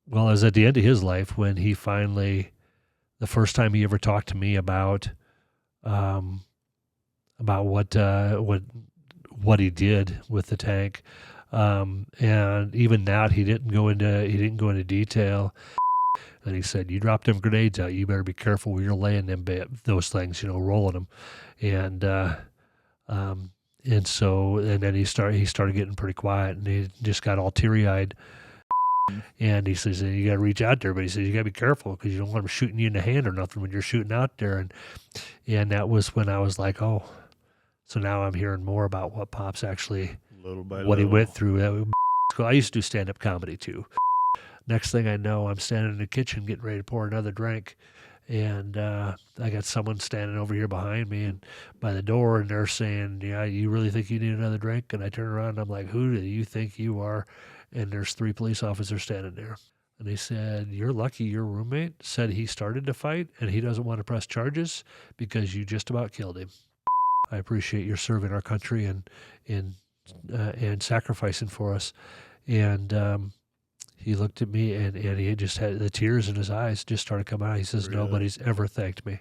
well, it was at the end of his life when he finally, the first time he ever talked to me about what he did with the tank, and even that he didn't go into detail. And he said, "You drop them grenades out, you better be careful where you're laying those things, rolling them." And then he started getting pretty quiet, and he just got all teary-eyed. And he says, "You got to reach out there," but he says, "You got to be careful because you don't want them shooting you in the hand or nothing when you're shooting out there." And that was when I was like, "Oh, so now I'm hearing more about what Pop's actually, he went through." I used to do stand-up comedy too. Next thing I know, I'm standing in the kitchen getting ready to pour another drink, and I got someone standing over here behind me and by the door, and they're saying, "Yeah, you really think you need another drink?" And I turn around and I'm like, "Who do you think you are?" And there's 3 police officers standing there. And they said, "You're lucky your roommate said he started the fight and he doesn't want to press charges because you just about killed him. I appreciate your serving our country and sacrificing for us." And he looked at me and he just had the tears in his eyes just started coming out. He says, "Really? Nobody's ever thanked me."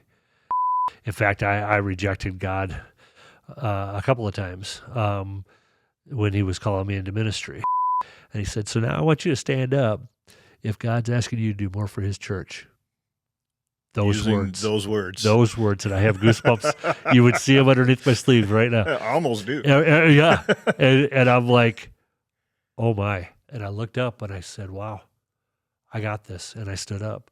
In fact, I rejected God a couple of times when he was calling me into ministry. And he said, "So now I want you to stand up if God's asking you to do more for his church." Those words, and I have goosebumps. You would see them underneath my sleeve right now. I almost do. Yeah. And I'm like, oh my. And I looked up and I said, "Wow, I got this." And I stood up.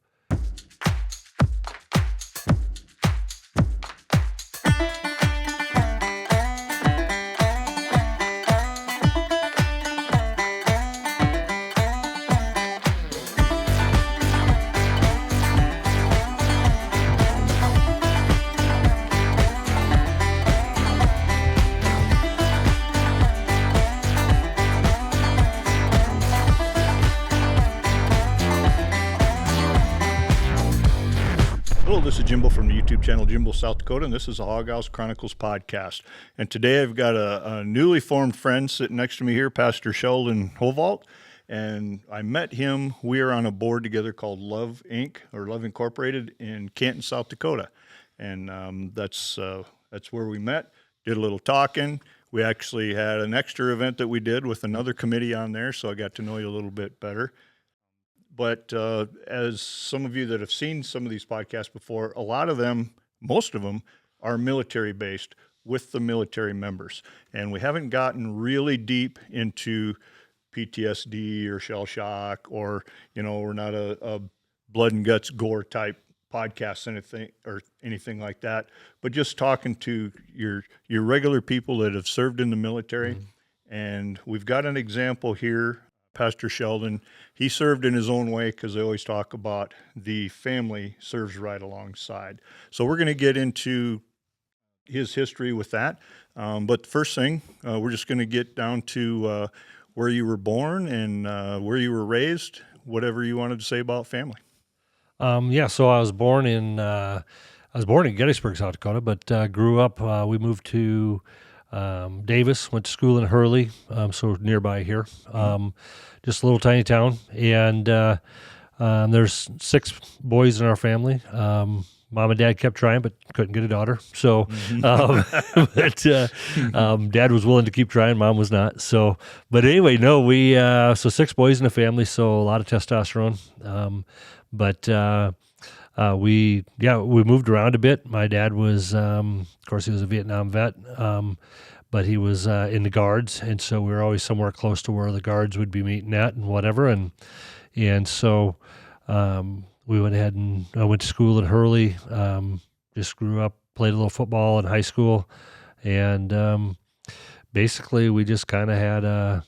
This is Jimbo from the YouTube channel Jimbo, South Dakota, and this is the Hog House Chronicles podcast. And today I've got a newly formed friend sitting next to me here, Pastor Sheldon Hovaldt, and I met him. We are on a board together called Love Inc. or Love Incorporated in Canton, South Dakota, and that's where we met. Did a little talking. We actually had an extra event that we did with another committee on there, so I got to know you a little bit better. But as some of you that have seen some of these podcasts before, a lot of them, most of them, are military-based with the military members. And we haven't gotten really deep into PTSD or shell shock or, we're not a blood and guts gore type podcast anything like that. But just talking to your regular people that have served in the military. Mm-hmm. And we've got an example here. Pastor Sheldon, he served in his own way because they always talk about the family serves right alongside. So we're going to get into his history with that. But the first thing, we're just going to get down to where you were born and where you were raised, whatever you wanted to say about family. So I was born in Gettysburg, South Dakota, but grew up, we moved to Davis, went to school in Hurley, so nearby here, just a little tiny town. And there's 6 boys in our family. Mom and Dad kept trying, but couldn't get a daughter. So, Dad was willing to keep trying. Mom was not. So, but anyway, no, so 6 boys in the family, so a lot of testosterone. We moved around a bit. My dad was, of course, he was a Vietnam vet, but he was in the guards, and so we were always somewhere close to where the guards would be meeting at and whatever. And so we went ahead and I went to school in Hurley. Just grew up, played a little football in high school, and basically we just kind of had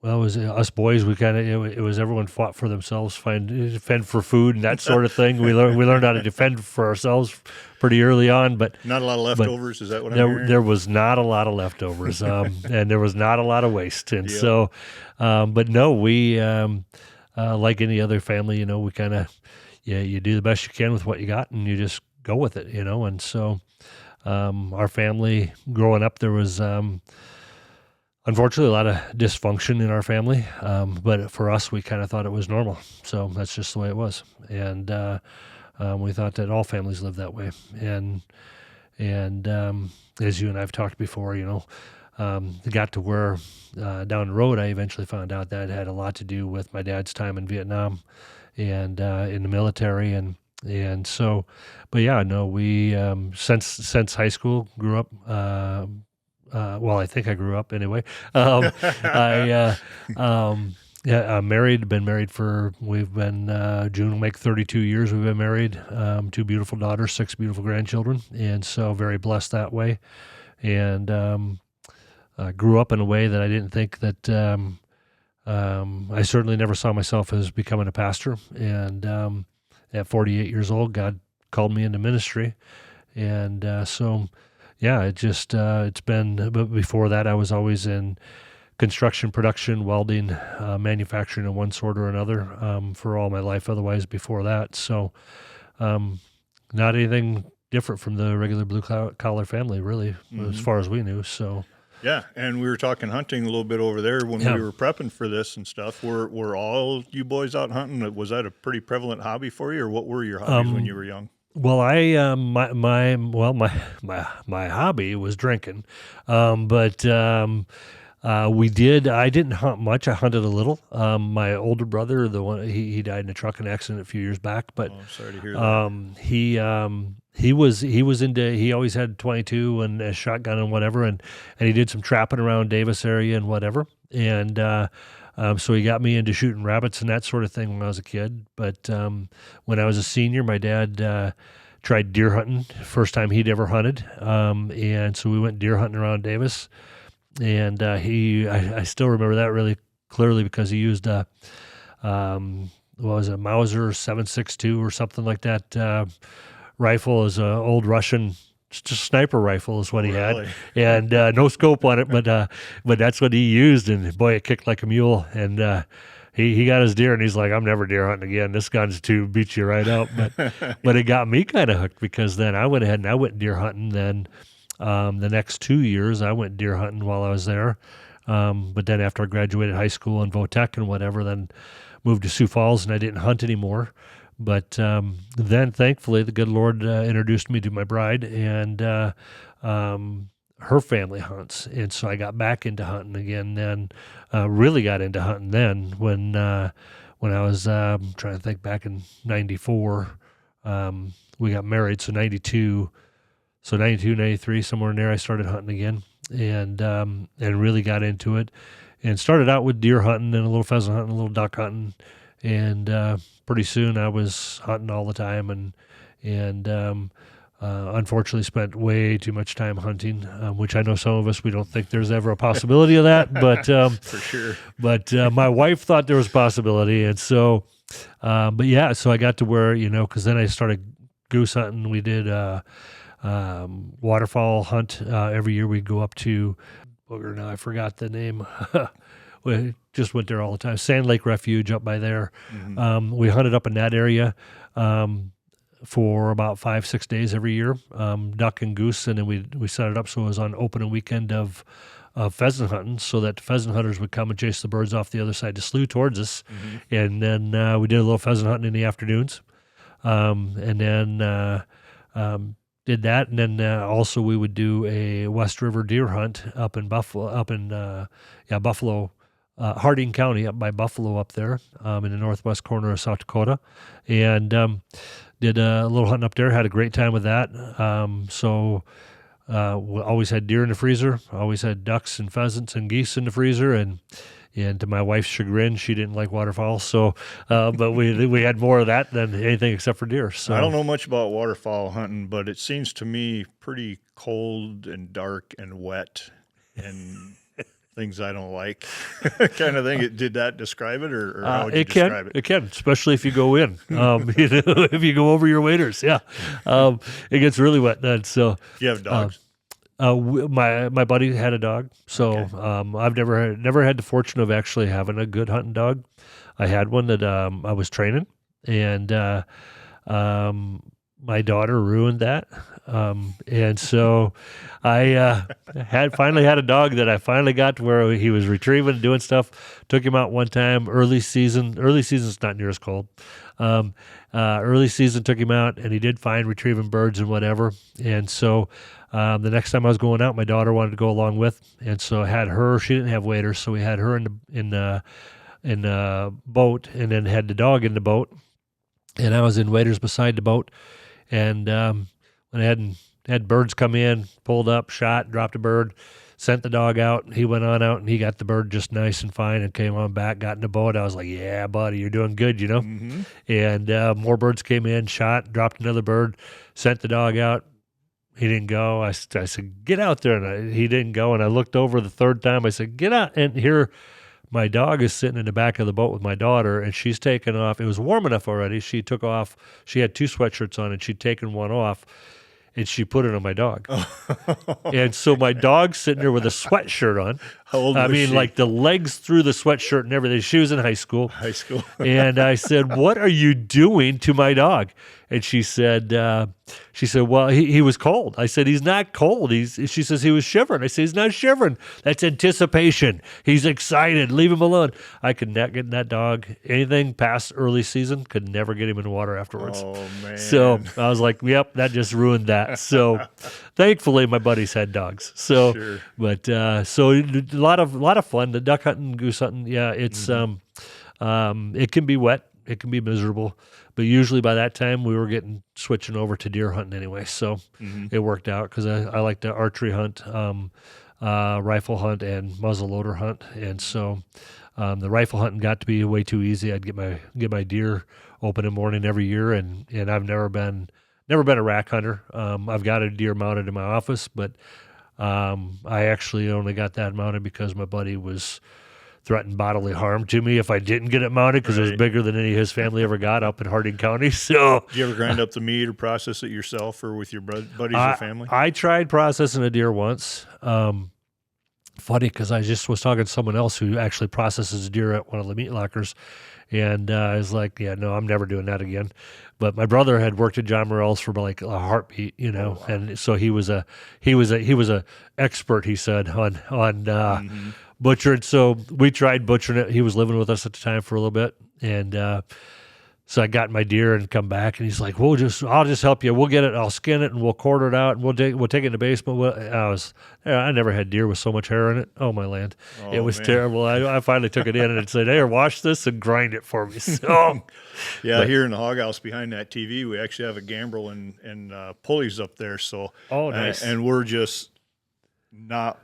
well, it was us boys. We kind of it was everyone fought for themselves, defend for food and that sort of thing. We learned how to defend for ourselves pretty early on, but not a lot of leftovers. Is that what I'm hearing? There was not a lot of leftovers, and there was not a lot of waste. And so, but no, we like any other family, we kind of you do the best you can with what you got, and you just go with it, And so, our family growing up, there was unfortunately, a lot of dysfunction in our family. But for us, we kind of thought it was normal. So that's just the way it was. And we thought that all families live that way. And as you and I've talked before, it got to where down the road, I eventually found out that had a lot to do with my dad's time in Vietnam and in the military. And so, but yeah, no, we, since high school, grew up, well, I think I grew up anyway. Yeah, I'm married, we've been, June will make 32 years we've been married, 2 beautiful daughters, 6 beautiful grandchildren, and so very blessed that way. And grew up in a way that I didn't think that, I certainly never saw myself as becoming a pastor. And at 48 years old, God called me into ministry. And so, yeah, it's been, but before that, I was always in construction, production, welding, manufacturing in one sort or another for all my life otherwise before that. So not anything different from the regular blue-collar family, really, as far as we knew. So yeah, and we were talking hunting a little bit over there when we were prepping for this and stuff. Were all you boys out hunting? Was that a pretty prevalent hobby for you, or what were your hobbies when you were young? Well, my hobby was drinking, but we did. I didn't hunt much. I hunted a little. My older brother, the one he died in a trucking accident a few years back. But I'm sorry to hear that. he was into. He always had 22 and a shotgun and whatever, and he did some trapping around Davis area and whatever. And so he got me into shooting rabbits and that sort of thing when I was a kid. But when I was a senior, my dad tried deer hunting. First time he'd ever hunted, and so we went deer hunting around Davis. And I still remember that really clearly because he used a Mauser 7.62 or something like that rifle as an old Russian just sniper rifle is what he had, and no scope on it, but that's what he used, and boy, it kicked like a mule. And he got his deer, and he's like, I'm never deer hunting again. This gun's too beats you right out. But it got me kind of hooked because then I went ahead and I went deer hunting. Then the next 2 years I went deer hunting while I was there. But then after I graduated high school and Votech and whatever, then moved to Sioux Falls, and I didn't hunt anymore. But then, thankfully, the good Lord introduced me to my bride, and her family hunts. And so I got back into hunting again then, really got into hunting then when I was trying to think back in 94. We got married, so 92. So 92, 93, somewhere in there, I started hunting again and really got into it. And started out with deer hunting and a little pheasant hunting, a little duck hunting. And pretty soon I was hunting all the time and unfortunately spent way too much time hunting, which I know some of us, we don't think there's ever a possibility of that. But for sure. But my wife thought there was a possibility. And so, but yeah, so I got to where, because then I started goose hunting. We did waterfowl hunt. Every year we'd go up to, now I forgot the name. We just went there all the time. Sand Lake Refuge up by there. Mm-hmm. We hunted up in that area for about 5-6 days every year, duck and goose, and then we set it up so it was on opening weekend of pheasant hunting, so that the pheasant hunters would come and chase the birds off the other side of the slough towards us. Mm-hmm. And then we did a little pheasant hunting in the afternoons, and then did that, and then also we would do a West River deer hunt up in Buffalo, Harding County, up by Buffalo up there, in the northwest corner of South Dakota, and did a little hunting up there. Had a great time with that. So we always had deer in the freezer. Always had ducks and pheasants and geese in the freezer, and to my wife's chagrin, she didn't like waterfowl. So, but we had more of that than anything except for deer. So I don't know much about waterfowl hunting, but it seems to me pretty cold and dark and wet and things I don't like, kind of thing. Did that describe it, or how would you describe it? It can, especially if you go in. If you go over your waders, yeah, it gets really wet then. So you have dogs. My buddy had a dog, so okay. I've never had the fortune of actually having a good hunting dog. I had one that I was training, and my daughter ruined that. And so I finally had a dog that I finally got to where he was retrieving, doing stuff. Took him out one time, early season. Early season's not near as cold. Early season took him out, and he did fine retrieving birds and whatever. And so the next time I was going out, my daughter wanted to go along with, and so I had her. She didn't have waders, so we had her in the boat, and then had the dog in the boat, and I was in waders beside the boat. And when I had birds come in, pulled up, shot, dropped a bird, sent the dog out. He went on out and he got the bird just nice and fine and came on back, got in the boat. I was like, yeah, buddy, you're doing good, you know? Mm-hmm. And more birds came in, shot, dropped another bird, sent the dog out. He didn't go. I said, get out there. And he didn't go. And I looked over the third time. I said, get out. And here my dog is sitting in the back of the boat with my daughter, and she's taken off. It was warm enough already. She took off. She had 2 sweatshirts on, and she'd taken one off, and she put it on my dog. And so my dog's sitting there with a sweatshirt on. How old was she? Like the legs through the sweatshirt and everything. She was in high school. And I said, what are you doing to my dog? And she said, well, he was cold. I said, he's not cold. She says he was shivering. I said, he's not shivering. That's anticipation. He's excited. Leave him alone. I could not get that dog anything past early season. Could never get him in the water afterwards. Oh, man. So I was like, yep, that just ruined that. So thankfully my buddies had dogs. So, Sure. But so a lot of fun. The duck hunting, goose hunting. Yeah, it's it can be wet. It can be miserable. But usually by that time we were switching over to deer hunting anyway. So it worked out because I like to archery hunt, rifle hunt, and muzzleloader hunt. And so the rifle hunting got to be way too easy. I'd get my deer open in the morning every year, and I've never been a rack hunter. I've got a deer mounted in my office, but I actually only got that mounted because my buddy was threatened bodily harm to me if I didn't get it mounted because it was bigger than any of his family ever got up in Harding County. So, did you ever grind up the meat or process it yourself or with your buddies or family? I tried processing a deer once. Funny because I just was talking to someone else who actually processes a deer at one of the meat lockers, and I was like, yeah, no, I'm never doing that again. But my brother had worked at John Morrell's for like a heartbeat, you know, and so he was a expert, he said, on butchering. So we tried butchering it. He was living with us at the time for a little bit, and so I got my deer and come back, and he's like, I'll just help you. We'll get it. I'll skin it and we'll quarter it out and we'll take it in the basement. I never had deer with so much hair in it. Oh my land. It was terrible. I finally took it in and said, hey, wash this and grind it for me. So yeah, here in the hog house behind that TV, we actually have a gambrel and pulleys up there. So, nice. And we're just not,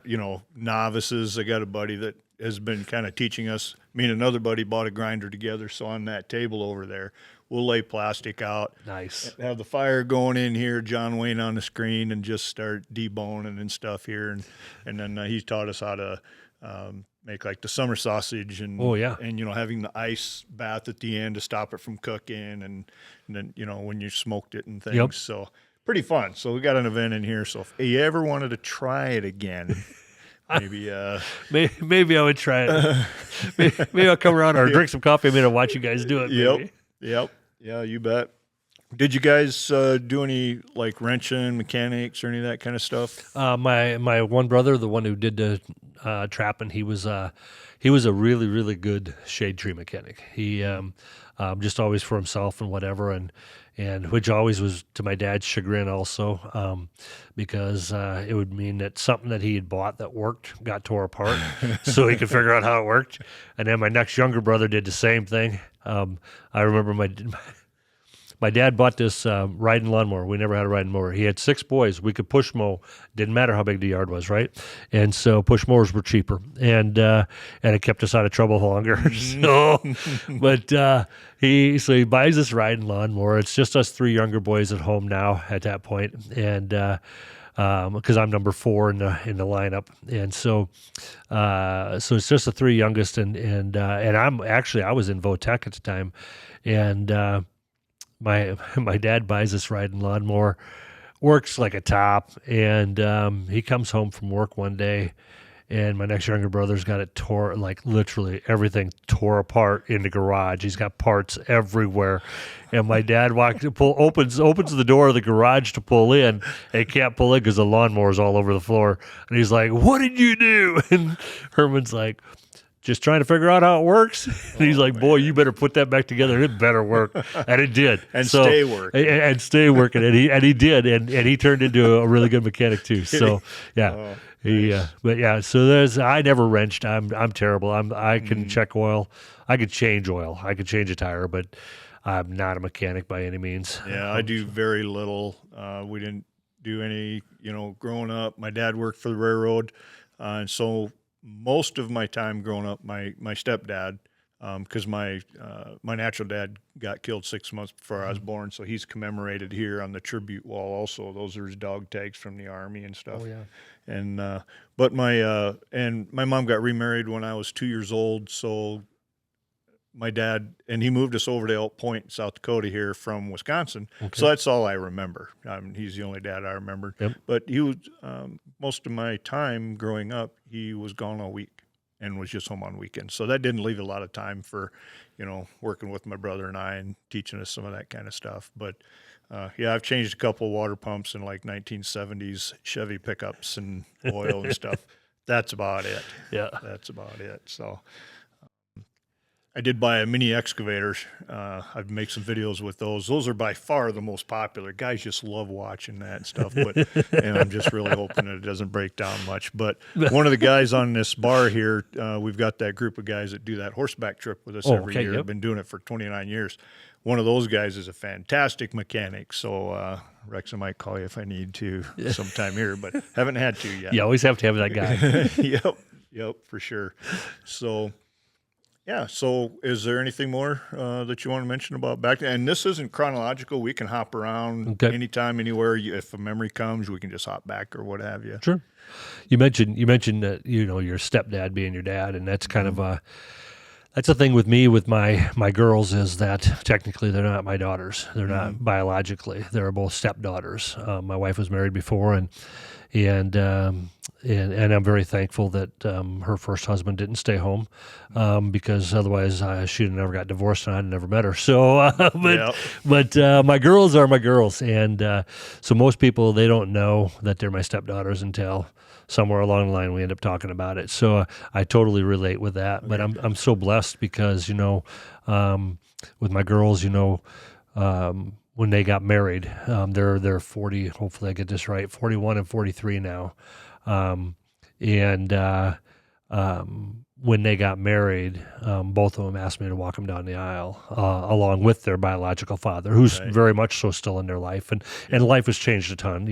novices. I got a buddy that has been kind of teaching us. Me and another buddy bought a grinder together. So on that table over there, we'll lay plastic out. Nice. Have the fire going in here, John Wayne on the screen, and just start deboning and stuff here. And then he taught us how to make like the summer sausage and and having the ice bath at the end to stop it from cooking, and then when you smoked it and things. Yep. So pretty fun. So we got an event in here. So if you ever wanted to try it again. Maybe I would try it. Maybe I'll come around or drink some coffee and watch you guys do it. Maybe. Yep. Yeah, you bet. Did you guys do any like wrenching, mechanics, or any of that kind of stuff? My one brother, the one who did the trapping, he was a really, really good shade tree mechanic. He just always for himself and whatever, and which always was to my dad's chagrin also, because it would mean that something that he had bought that worked got tore apart, so he could figure out how it worked. And then my next younger brother did the same thing. I remember my dad bought this riding lawnmower. We never had a riding mower. He had 6 boys. We could push mow. Didn't matter how big the yard was, right? And so push mowers were cheaper, and it kept us out of trouble longer. So, but he buys this riding lawnmower. It's just us 3 younger boys at home now at that point, and because I'm number 4 in the lineup, and so it's just the 3 youngest, and I was in Votech at the time, and. My dad buys this riding lawnmower, works like a top, and he comes home from work one day, and my next younger brother's got it tore, like literally everything tore apart in the garage. He's got parts everywhere. And my dad opens the door of the garage to pull in, and can't pull in because the lawnmower's all over the floor. And he's like, "What did you do?" And Herman's like, "Just trying to figure out how it works." And he's like, "Boy, you better put that back together. It better work." And it did. And stay working. And stay working. And he did. And he turned into a really good mechanic too. So yeah. Nice. So I never wrenched. I'm terrible. I can check oil. I could change oil. I could change a tire, but I'm not a mechanic by any means. Yeah, I do very little. We didn't do any, growing up. My dad worked for the railroad. And so most of my time growing up, my stepdad, because my natural dad got killed 6 months before I was born, so he's commemorated here on the tribute wall also. Those are his dog tags from the Army and stuff. Oh, yeah. And but my mom got remarried when I was 2 years old, so my dad, and he moved us over to Elk Point, South Dakota here from Wisconsin. Okay. So that's all I remember. He's the only dad I remember. Yep. But he was, most of my time growing up, he was gone all week and was just home on weekends. So that didn't leave a lot of time for, working with my brother and I and teaching us some of that kind of stuff. But I've changed a couple of water pumps in like 1970s Chevy pickups and oil and stuff. That's about it. Yeah. That's about it. So I did buy a mini excavator. I've made some videos with those. Those are by far the most popular. Guys just love watching that stuff. And I'm just really hoping that it doesn't break down much. But one of the guys on this bar here, we've got that group of guys that do that horseback trip with us every year. Yep. I've been doing it for 29 years. One of those guys is a fantastic mechanic. So Rex, I might call you if I need to sometime here, but haven't had to yet. You always have to have that guy. Yep, for sure. So. Yeah. So, is there anything more that you want to mention about back then? And this isn't chronological. We can hop around anytime, anywhere. If a memory comes, we can just hop back or what have you. Sure. You mentioned that your stepdad being your dad, and that's kind of that's the thing with me with my girls is that technically they're not my daughters. They're not biologically. They're both stepdaughters. My wife was married before, and I'm very thankful that her first husband didn't stay home because otherwise she'd have never got divorced and I'd never met her. So, but my girls are my girls, and so most people, they don't know that they're my stepdaughters until somewhere along the line we end up talking about it. So I totally relate with that. But I'm so blessed because with my girls, when they got married, they're 40. Hopefully I get this right. 41 and 43 now. When they got married, both of them asked me to walk them down the aisle, along with their biological father, who's very much so still in their life. And life has changed a ton,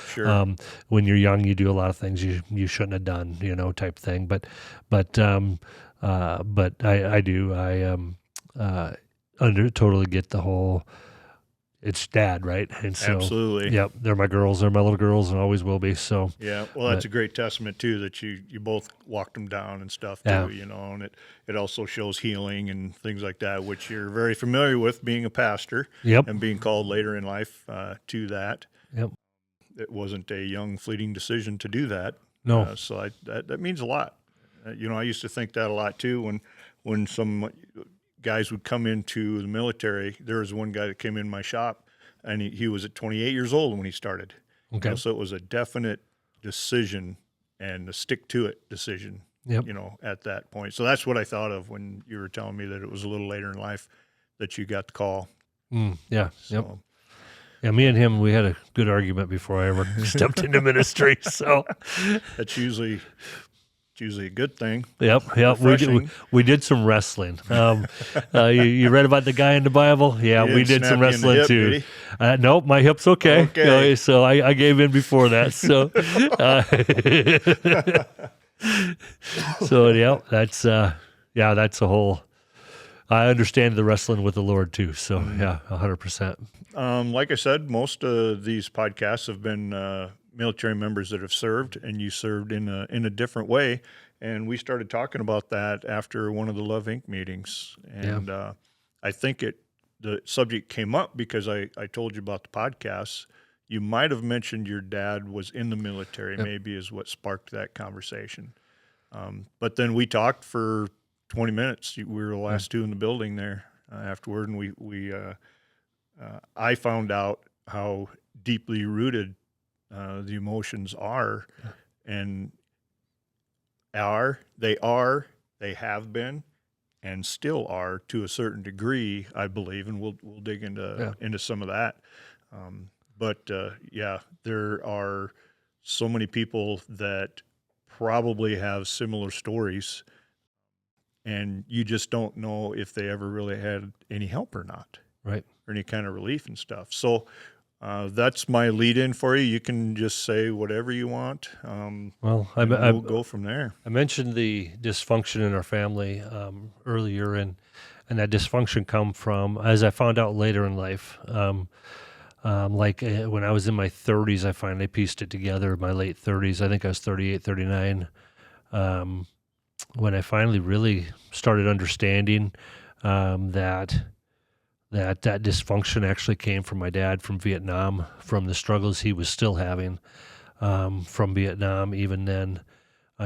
Sure. When you're young, you do a lot of things you shouldn't have done, type thing. But I do. I totally get the whole, it's dad, right? And so, absolutely. Yep, they're my girls. They're my little girls, and always will be. So yeah, well, that's a great testament too that you both walked them down and stuff too. And it also shows healing and things like that, which you're very familiar with, being a pastor. Yep. And being called later in life to that. Yep. It wasn't a young, fleeting decision to do that. No. So that means a lot. I used to think that a lot too when some guys would come into the military. There was one guy that came in my shop, and he was at 28 years old when he started. Okay. So it was a definite decision and a stick-to-it decision, at that point. So that's what I thought of when you were telling me that it was a little later in life that you got the call. Yeah, so, yep. Yeah, me and him, we had a good argument before I ever stepped into ministry. So that's usually a good thing. Yep. We did some wrestling. You read about the guy in the Bible? Yeah, we did some wrestling too. Nope, my hip's okay. So I gave in before that. So, that's a whole. I understand the wrestling with the Lord too. So 100%. Like I said, most of these podcasts have been military members that have served, and you served in a different way. And we started talking about that after one of the Love Inc. meetings. And I think the subject came up because I told you about the podcasts. You might have mentioned your dad was in the military, maybe is what sparked that conversation. But then we talked for 20 minutes. We were the last two in the building there afterward, and I found out how deeply rooted the emotions are, and they have been, and still are to a certain degree, I believe, and we'll dig into some of that. But there are so many people that probably have similar stories, and you just don't know if they ever really had any help or not, right, or any kind of relief and stuff. So that's my lead in for you. You can just say whatever you want. Well, we'll go from there. I mentioned the dysfunction in our family earlier, and that dysfunction come from, as I found out later in life, when I was in my 30s, I finally pieced it together. My late 30s, I think I was 38, 39, when I finally really started understanding that dysfunction actually came from my dad from Vietnam, from the struggles he was still having from Vietnam. Even then,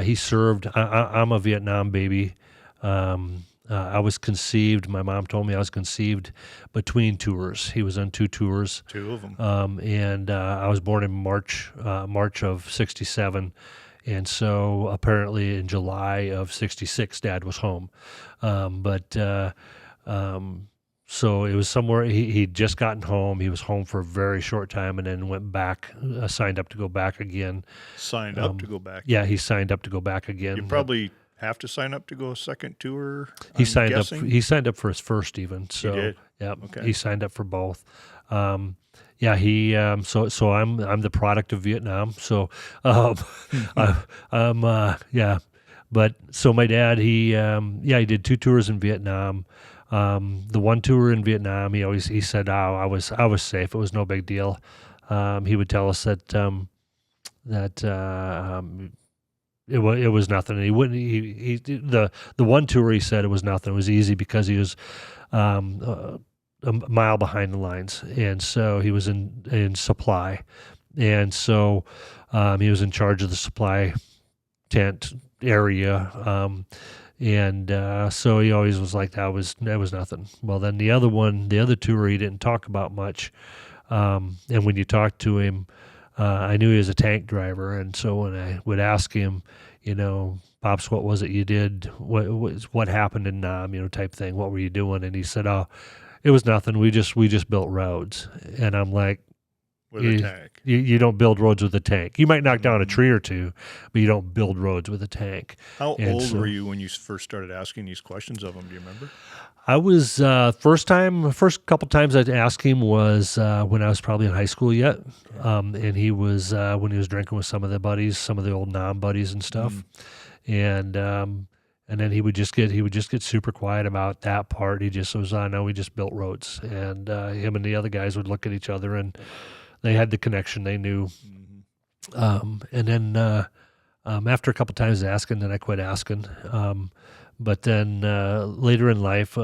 he served. I'm a Vietnam baby. I was conceived. My mom told me I was conceived between tours. He was on 2 tours. 2 of them. And I was born in March of '67. And so apparently in July of '66, Dad was home. So it was somewhere, he'd just gotten home. He was home for a very short time and then went back, signed up to go back again. Signed up to go back? Yeah, he signed up to go back again. You probably have to sign up to go a second tour, He signed up for his first even. So, he did? Yeah, okay. He signed up for both. So I'm the product of Vietnam. So, But so my dad, he did 2 tours in Vietnam. The one tour in Vietnam, he said, I was safe. It was no big deal. He would tell us that it was nothing. And he wouldn't. The one tour, he said it was nothing. It was easy because he was a mile behind the lines, and so he was in supply, and so he was in charge of the supply tent area. So he always was like, that was nothing. Well, then the other tour, he didn't talk about much. And when you talked to him, I knew he was a tank driver. And so when I would ask him, Pops, what was it you did? What happened in Nam, type thing. What were you doing? And he said, oh, it was nothing. We just built roads. And I'm like, with a tank. You don't build roads with a tank. You might knock down a tree or two, but you don't build roads with a tank. How old were you when you first started asking these questions of him? Do you remember? I was first couple times I'd ask him was when I was probably in high school yet, and he was when he was drinking with some of the old non-buddies and stuff, and then he would just get super quiet about that part. He just was, no, we just built roads, and him and the other guys would look at each other and they had the connection. They knew. And then after a couple times asking, then I quit asking. But then later in life,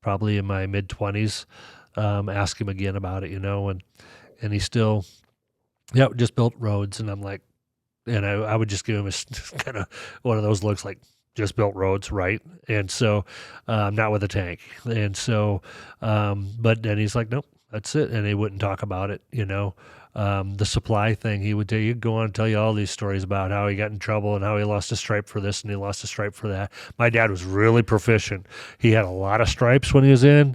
probably in my mid-20s, ask him again about it, and he still, just built roads. And I'm like, and I would just give him a kind of one of those looks like, just built roads, right? And so, not with a tank. And so, but then he's like, nope. That's it. And he wouldn't talk about it, the supply thing. He'd go on and tell you all these stories about how he got in trouble and how he lost a stripe for this and he lost a stripe for that. My dad was really proficient. He had a lot of stripes when he was in,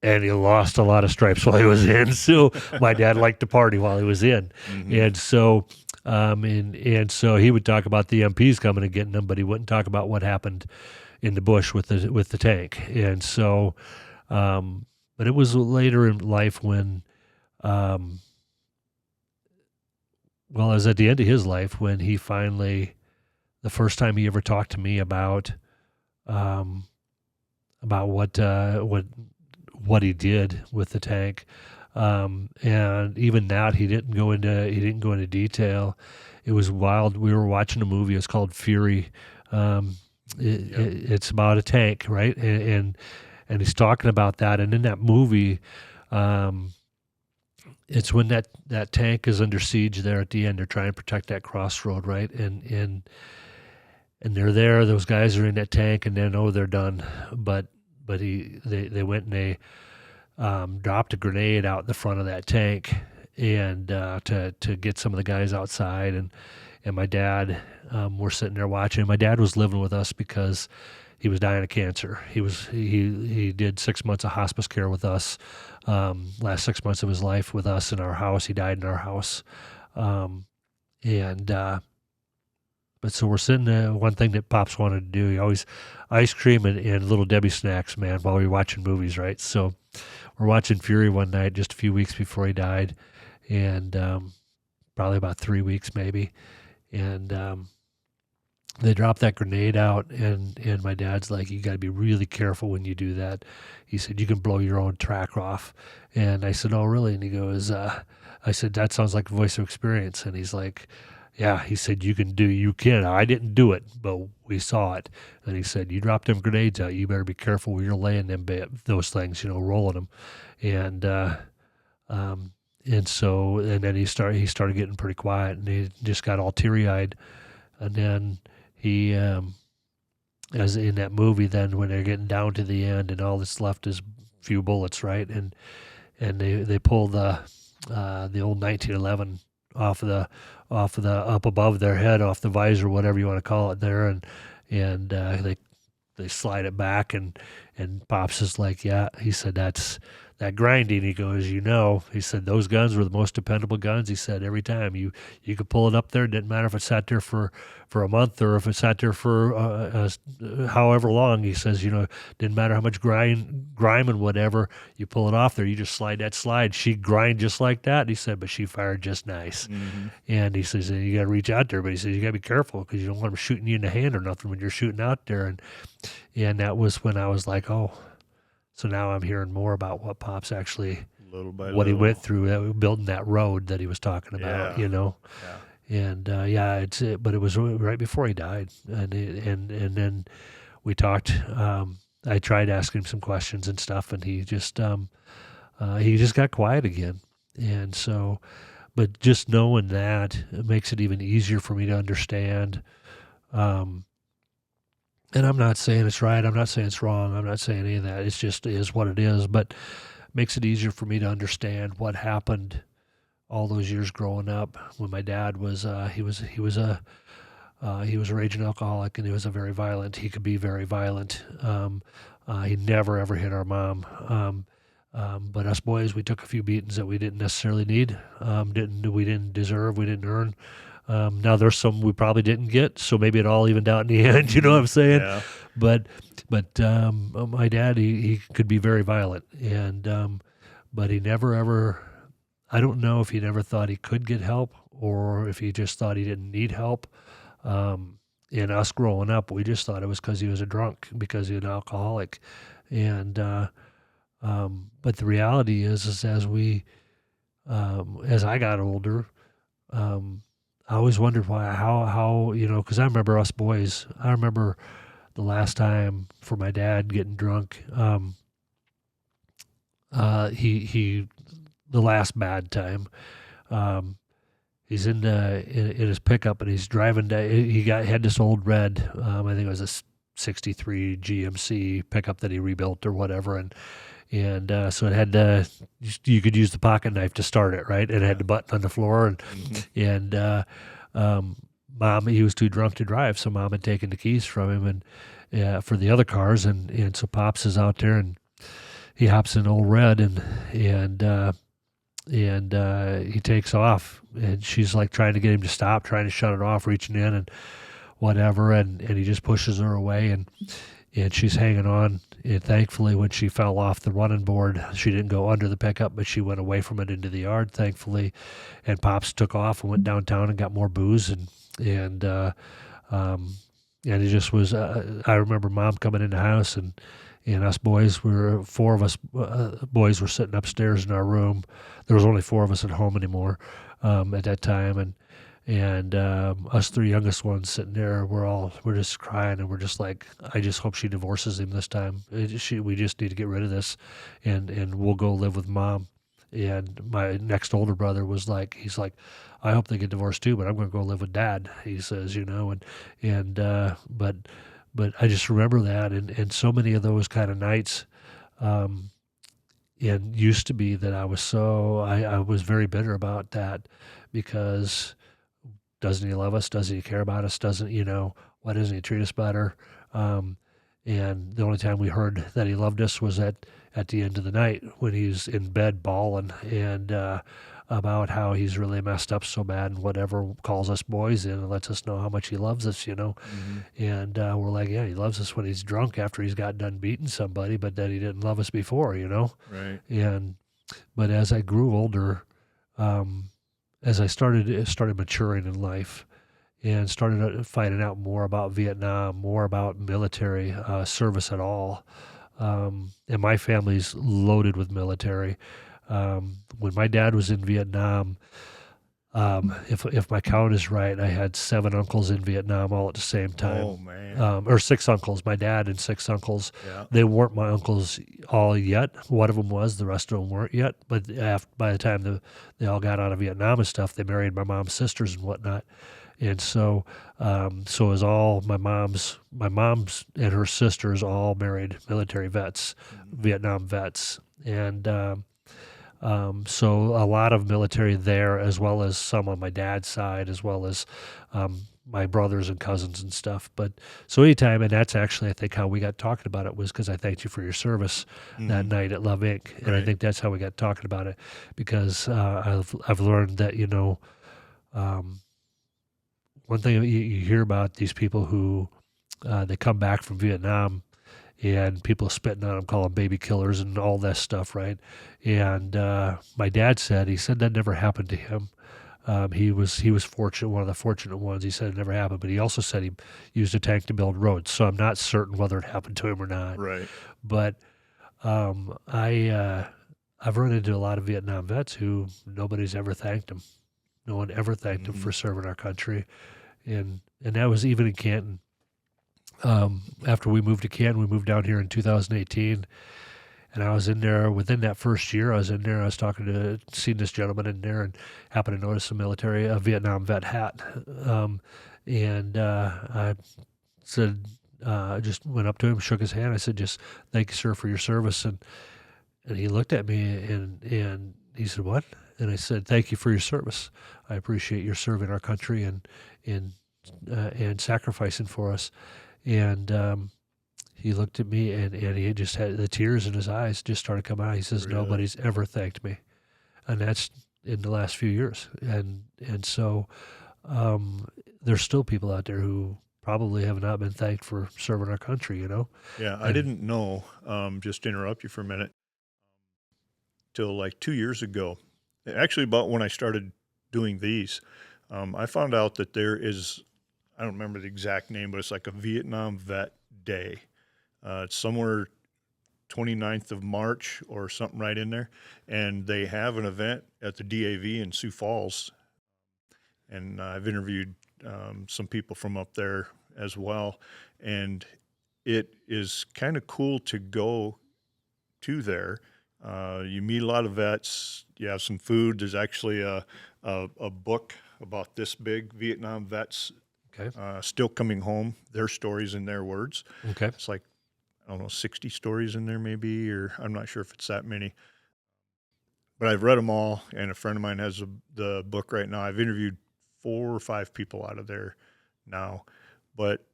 and he lost a lot of stripes while he was in. So my dad liked to party while he was in. And so, and so he would talk about the MPs coming and getting him, but he wouldn't talk about what happened in the bush with the tank. And so, but it was later in life when, it was at the end of his life when he finally, the first time he ever talked to me about what he did with the tank, and even that he didn't go into detail. It was wild. We were watching a movie. It's called Fury. It's about a tank, right? And he's talking about that. And in that movie, it's when that tank is under siege there at the end. They're trying to protect that crossroad, right? And they're there. Those guys are in that tank, and then they're done. But they went and they dropped a grenade out the front of that tank, and to get some of the guys outside, and my dad, we're sitting there watching. My dad was living with us because he was dying of cancer. He did 6 months of hospice care with us, last 6 months of his life with us in our house. He died in our house, but so we're sitting there. One thing that Pops wanted to do, he always ice cream and Little Debbie snacks, man, while we were watching movies, right? So we're watching Fury one night just a few weeks before he died, and probably about 3 weeks maybe, and they dropped that grenade out, and my dad's like, you got to be really careful when you do that. He said, you can blow your own track off. And I said, oh, really? And he goes, I said, that sounds like a voice of experience. And he's like, yeah. He said, you can. I didn't do it, but we saw it. And he said, you dropped them grenades out. You better be careful where you're laying those things, rolling them. And so then he started getting pretty quiet, and he just got all teary-eyed. And then he, as in that movie, then when they're getting down to the end and all that's left is a few bullets, right? And they pull the old 1911 off the up above their head, off the visor, whatever you want to call it there, and they slide it back, and Pops is like, yeah. He said, that's that grinding. He goes, he said, those guns were the most dependable guns. He said, every time you could pull it up there. It didn't matter if it sat there for a month or if it sat there for however long. He says, didn't matter how much grime and whatever, you pull it off there, you just slide that slide. She'd grind just like that. He said, but she fired just nice. Mm-hmm. And he says, you got to reach out there, but he says, you got to be careful because you don't want them shooting you in the hand or nothing when you're shooting out there. And that was when I was like, oh. So now I'm hearing more about what Pops actually, he went through, building that road that he was talking about, Yeah. And but it was right before he died, and then we talked. I tried asking him some questions and stuff, and he just got quiet again. And so, but just knowing that, it makes it even easier for me to understand. And I'm not saying it's right. I'm not saying it's wrong. I'm not saying any of that. It's just is what it is. But it makes it easier for me to understand what happened all those years growing up when my dad was he was a raging alcoholic, and he was he could be very violent. He never ever hit our mom. But us boys, we took a few beatings that we didn't necessarily need. We didn't deserve. We didn't earn. Now there's some we probably didn't get, so maybe it all evened out in the end. You know what I'm saying? Yeah. But my dad, he could be very violent, and but he never ever. I don't know if he never thought he could get help, or if he just thought he didn't need help. In us growing up, we just thought it was because he was a drunk, because he was an alcoholic, and but the reality is as I got older. I always wondered how because I remember us boys. I remember the last time for my dad getting drunk. The last bad time. He's in his pickup, and he's driving down. He had this old red. I think it was a '63 GMC pickup that he rebuilt or whatever, and so it had you could use the pocket knife to start it, right? And it had the button on the floor, and Mom, he was too drunk to drive, so Mom had taken the keys from him and for the other cars, and so Pops is out there, and he hops in old red, and he takes off, and she's like trying to get him to stop, trying to shut it off, reaching in and whatever, and he just pushes her away, and she's hanging on. And thankfully, when she fell off the running board, she didn't go under the pickup, but she went away from it into the yard, thankfully. And Pops took off and went downtown and got more booze. And it just was, I remember Mom coming in the house, and us boys four of us boys were sitting upstairs in our room. There was only four of us at home anymore at that time. And us three youngest ones sitting there, we're just crying, and we're just like, I just hope she divorces him this time. We just need to get rid of this, and we'll go live with Mom. And my next older brother was like, he's like, I hope they get divorced too, but I'm going to go live with Dad. He says, but I just remember that, and so many of those kind of nights, and used to be that I was very bitter about that, because doesn't he love us? Doesn't he care about us? Why doesn't he treat us better? And the only time we heard that he loved us was at the end of the night when he's in bed bawling, and about how he's really messed up so bad and whatever, calls us boys in and lets us know how much he loves us, Mm-hmm. And we're like, yeah, he loves us when he's drunk after he's got done beating somebody, but that he didn't love us before, Right. But as I grew older, as I started maturing in life, and started finding out more about Vietnam, more about military service at all. And my family's loaded with military. When my dad was in Vietnam, if my count is right, I had 7 uncles in Vietnam all at the same time. Oh, man. Or 6 uncles, my dad and 6 uncles. Yeah. They weren't my uncles all yet. One of them was, the rest of them weren't yet. But by the time they all got out of Vietnam and stuff, they married my mom's sisters and whatnot. And so is all my mom's and her sisters all married military vets, Vietnam vets. And so a lot of military there, as well as some on my dad's side, as well as my brothers and cousins and stuff. But so anytime, and that's actually, I think, how we got talking about it, was because I thanked you for your service that night at Love Inc. And I think that's how we got talking about it, because I've learned that, one thing you hear about these people who they come back from Vietnam, and people spitting on them, call them baby killers and all that stuff, right? And my dad said that never happened to him. He was fortunate, one of the fortunate ones. He said it never happened, but he also said he used a tank to build roads. So I'm not certain whether it happened to him or not. Right. But I've run into a lot of Vietnam vets who nobody's ever thanked them. No one ever thanked them for serving our country, and that was even in Canton. After we moved to Canton, we moved down here in 2018, and I was in there within that first year. I was seen this gentleman in there, and happened to notice a Vietnam vet hat, and I said, just went up to him, shook his hand. I said, just thank you, sir, for your service, and he looked at me and he said, what? And I said, thank you for your service. I appreciate your serving our country and sacrificing for us. And he looked at me, and he just had the tears in his eyes just started coming out. He says, Really? nobody's ever thanked me. And that's in the last few years. And so there's still people out there who probably have not been thanked for serving our country, Yeah, I didn't know, just to interrupt you for a minute, till like 2 years ago, actually about when I started doing these, I found out that there is, I don't remember the exact name, but it's like a Vietnam Vet Day. It's somewhere 29th of March or something right in there. And they have an event at the DAV in Sioux Falls. And I've interviewed some people from up there as well. And it is kind of cool to go to there. You meet a lot of vets. You have some food. There's actually a book about this big, Vietnam vets still coming home, their stories in their words. Okay. It's like, I don't know, 60 stories in there maybe, or I'm not sure if it's that many. But I've read them all, and a friend of mine has the book right now. I've interviewed 4 or 5 people out of there now. But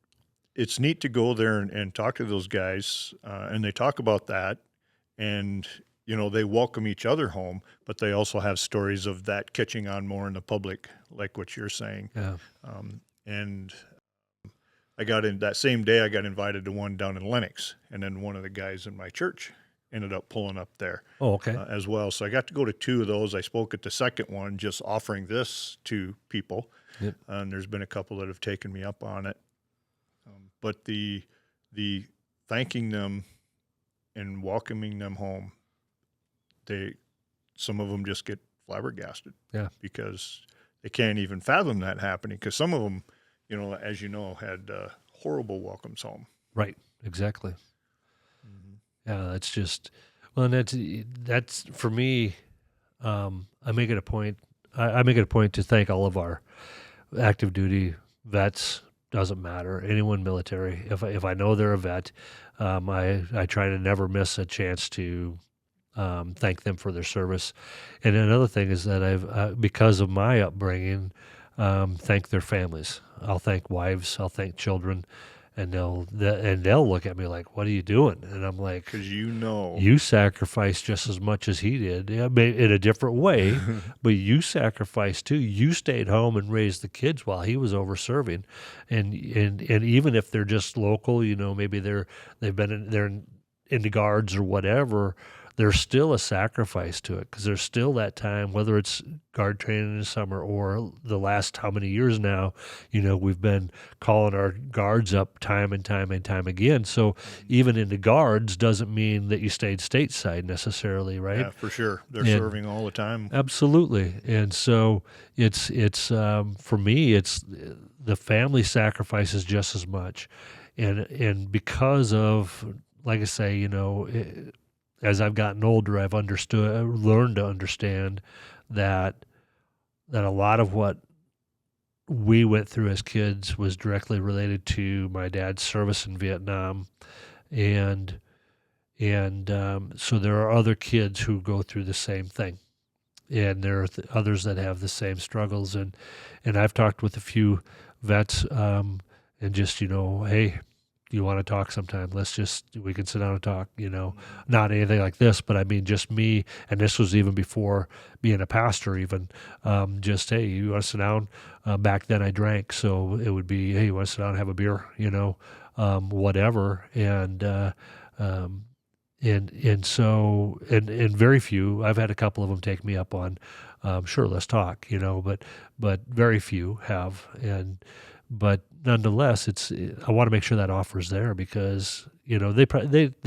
it's neat to go there and talk to those guys, and they talk about that. And, they welcome each other home, but they also have stories of that catching on more in the public, like what you're saying. Yeah. And I got in that same day, I got invited to one down in Lenox, and then one of the guys in my church ended up pulling up there. Oh, okay. As well. So I got to go to 2 of those. I spoke at the second one, just offering this to people. Yep. And there's been a couple that have taken me up on it. But the thanking them and welcoming them home, some of them just get flabbergasted. Yeah. Because they can't even fathom that happening. Because some of them, as you know, had horrible welcomes home. Right. Exactly. Mm-hmm. Yeah. That's just, well, and that's for me, I make it a point. I make it a point to thank all of our active duty vets. Doesn't matter, anyone military. If I know they're a vet, I try to never miss a chance to thank them for their service. And another thing is that I've because of my upbringing, thank their families. I'll thank wives. I'll thank children. And they'll look at me like, "What are you doing?" And I'm like, Because you sacrificed just as much as he did, yeah, in a different way, but you sacrificed too. You stayed home and raised the kids while he was over serving, and even if they're just local, maybe they're in the guards or whatever. There's still a sacrifice to it because there's still that time, whether it's guard training in the summer or the last how many years now, we've been calling our guards up time and time and time again. So even in the guards doesn't mean that you stayed stateside necessarily, right? Yeah, for sure. They're serving all the time. Absolutely. And so it's for me, it's the family sacrifices just as much. And because of, like I say, as I've gotten older, I've learned to understand that a lot of what we went through as kids was directly related to my dad's service in Vietnam, and so there are other kids who go through the same thing, and there are others that have the same struggles, and I've talked with a few vets, and just hey, you want to talk sometime? We can sit down and talk, not anything like this, but I mean, just me. And this was even before being a pastor, even, just, hey, you want to sit down? Back then I drank. So it would be, hey, you want to sit down and have a beer, whatever. And so very few, I've had a couple of them take me up on, sure, let's talk, but very few have. But nonetheless, I want to make sure that offer's there because they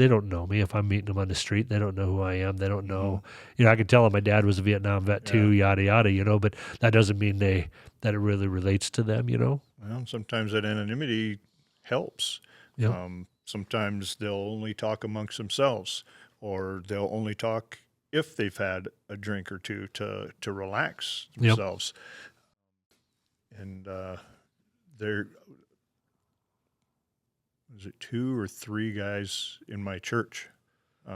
don't know me. If I'm meeting them on the street, they don't know who I am. They don't know. I can tell them my dad was a Vietnam vet too, yada yada. But that doesn't mean that it really relates to them. Well, sometimes that anonymity helps. Yep. Sometimes they'll only talk amongst themselves, or they'll only talk if they've had a drink or two to relax themselves. Yep. And there was it 2 or 3 guys in my church.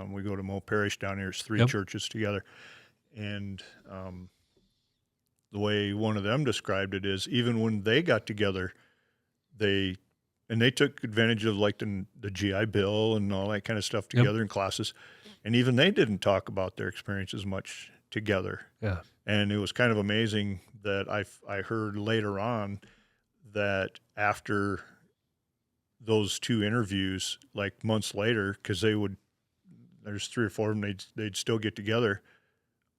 We go to Mo Parish down here. It's 3 churches together. And the way one of them described it is even when they got together, they took advantage of like the GI Bill and all that kind of stuff together in classes. And even they didn't talk about their experiences much together. Yeah. And it was kind of amazing that I heard later on that after those 2 interviews, like months later, because there's 3 or 4 of them, they'd still get together.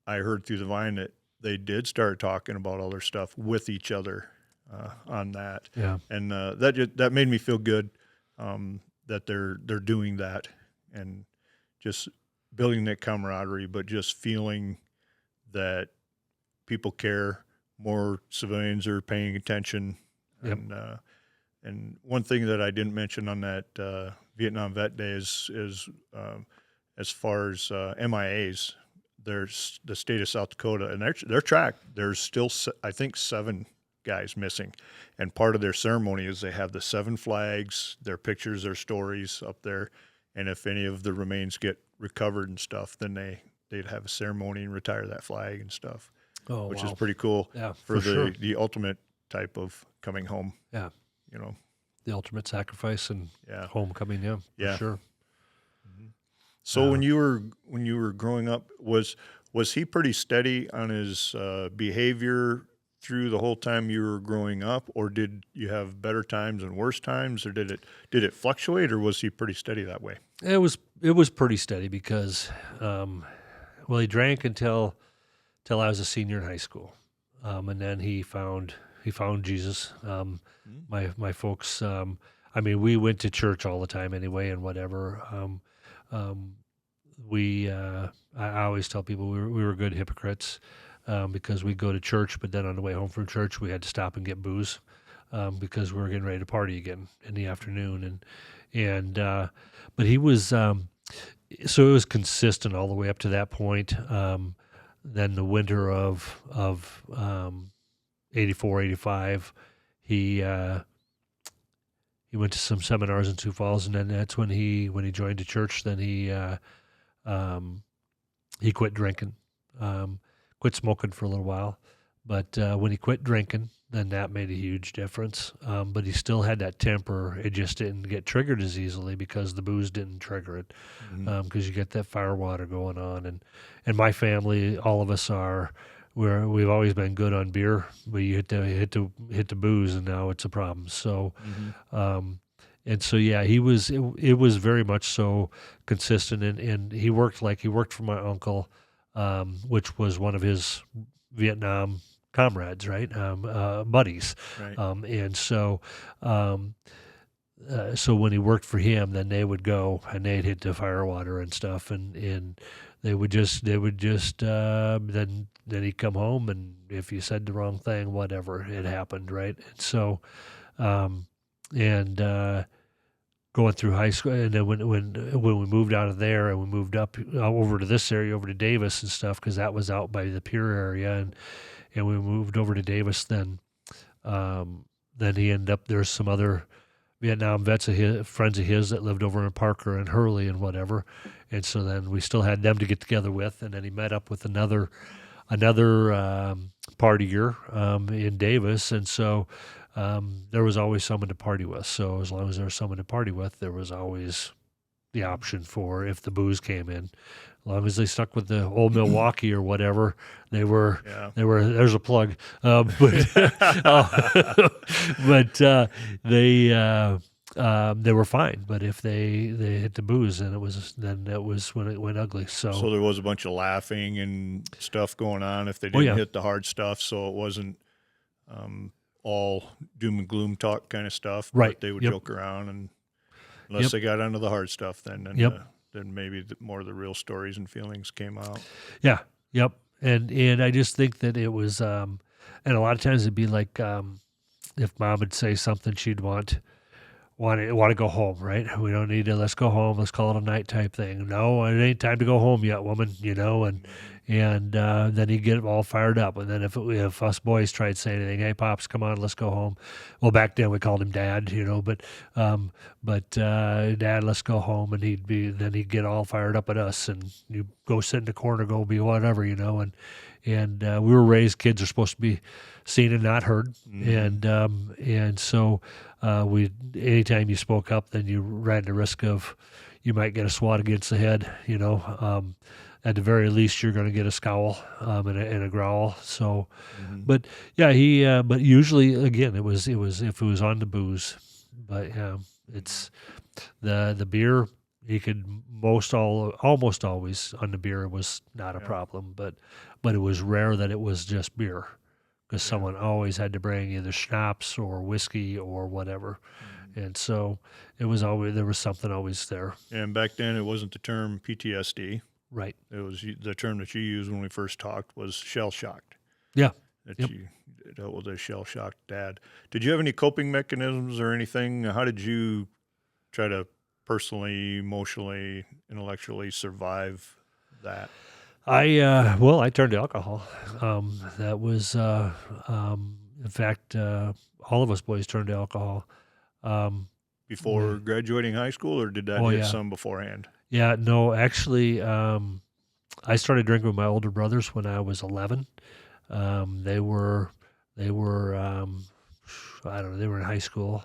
I heard through the vine that they did start talking about all their stuff with each other on that. Yeah. And that made me feel good that they're doing that and just building that camaraderie, but just feeling that people care, more civilians are paying attention. Yep. And one thing that I didn't mention on that Vietnam Vet Day is as far as MIAs, there's the state of South Dakota, and they're tracked. There's still, I think, 7 guys missing, and part of their ceremony is they have the 7 flags, their pictures, their stories up there, and if any of the remains get recovered and stuff, then they'd have a ceremony and retire that flag and stuff, which is pretty cool. Yeah, for sure. The ultimate type of coming home. Yeah. The ultimate sacrifice and homecoming. Yeah. Yeah. For sure. So when you were growing up, was he pretty steady on his behavior through the whole time you were growing up, or did you have better times and worse times, or did it fluctuate, or was he pretty steady that way? It was pretty steady because, he drank until I was a senior in high school, and then he found Jesus. My folks, we went to church all the time anyway, and whatever. I always tell people we were good hypocrites because we'd go to church, but then on the way home from church, we had to stop and get booze because we were getting ready to party again in the afternoon. But he was, so it was consistent all the way up to that point. then the winter of 84, 85, he went to some seminars in Sioux Falls, and then that's when he joined the church. Then he quit drinking, quit smoking for a little while. But when he quit drinking, then that made a huge difference. But he still had that temper. It just didn't get triggered as easily because the booze didn't trigger it. Because you get that fire water going on. And my family, all of us we've always been good on beer, but you hit the booze, and now it's a problem. So, and so yeah, it was very much so consistent, and he worked for my uncle, which was one of his Vietnam comrades, right? Buddies. Right. And so, so when he worked for him, then they would go and they'd hit the firewater and stuff, and they would just then he'd come home, and if you said the wrong thing, whatever, it happened, right? And so, going through high school, and then when we moved out of there and we moved up over to this area, over to Davis and stuff, because that was out by the Pier area, and we moved over to Davis. Then he ended up, there's some other Vietnam vets friends of his that lived over in Parker and Hurley and whatever, and so then we still had them to get together with, and then he met up with another partier in Davis, and so there was always someone to party with. So as long as there was someone to party with, there was always the option for if the booze came in. As long as they stuck with the old Milwaukee or whatever, they were. There's a plug, but they were fine. But if they hit the booze, then that was when it went ugly. So there was a bunch of laughing and stuff going on if they didn't hit the hard stuff. So it wasn't all doom and gloom talk kind of stuff. Right. But they would joke around, and unless they got onto the hard stuff, then maybe more of the real stories and feelings came out. Yeah. Yep. And I just think that it was, and a lot of times it'd be like, if Mom would say something, she'd want to go home, right? We don't need to, let's go home, let's call it a night type thing. No, it ain't time to go home yet, woman, and then he'd get all fired up. And then if us boys tried saying anything, hey, Pops, come on, let's go home. Well, back then we called him Dad, but Dad, let's go home. And he'd get all fired up at us, and you go sit in the corner, go be whatever, and we were raised, kids are supposed to be seen and not heard. And so anytime you spoke up, then you ran the risk of, you might get a swat against the head, at the very least, you're going to get a scowl and a growl. So, but yeah, but usually again, it was if it was on the booze, but it's the beer. He could almost always on the beer was not a problem, but it was rare that it was just beer, because someone always had to bring either schnapps or whiskey or whatever. And so there was something always there. And back then it wasn't the term PTSD. Right. It was the term that you used when we first talked was shell-shocked. Yeah. You dealt with a shell-shocked dad. Did you have any coping mechanisms or anything? How did you try to personally, emotionally, intellectually survive that? I turned to alcohol. That was, in fact, all of us boys turned to alcohol. Before graduating high school, or did that hit some beforehand? Yeah, no, actually, I started drinking with my older brothers when I was 11. They were, I don't know, they were in high school,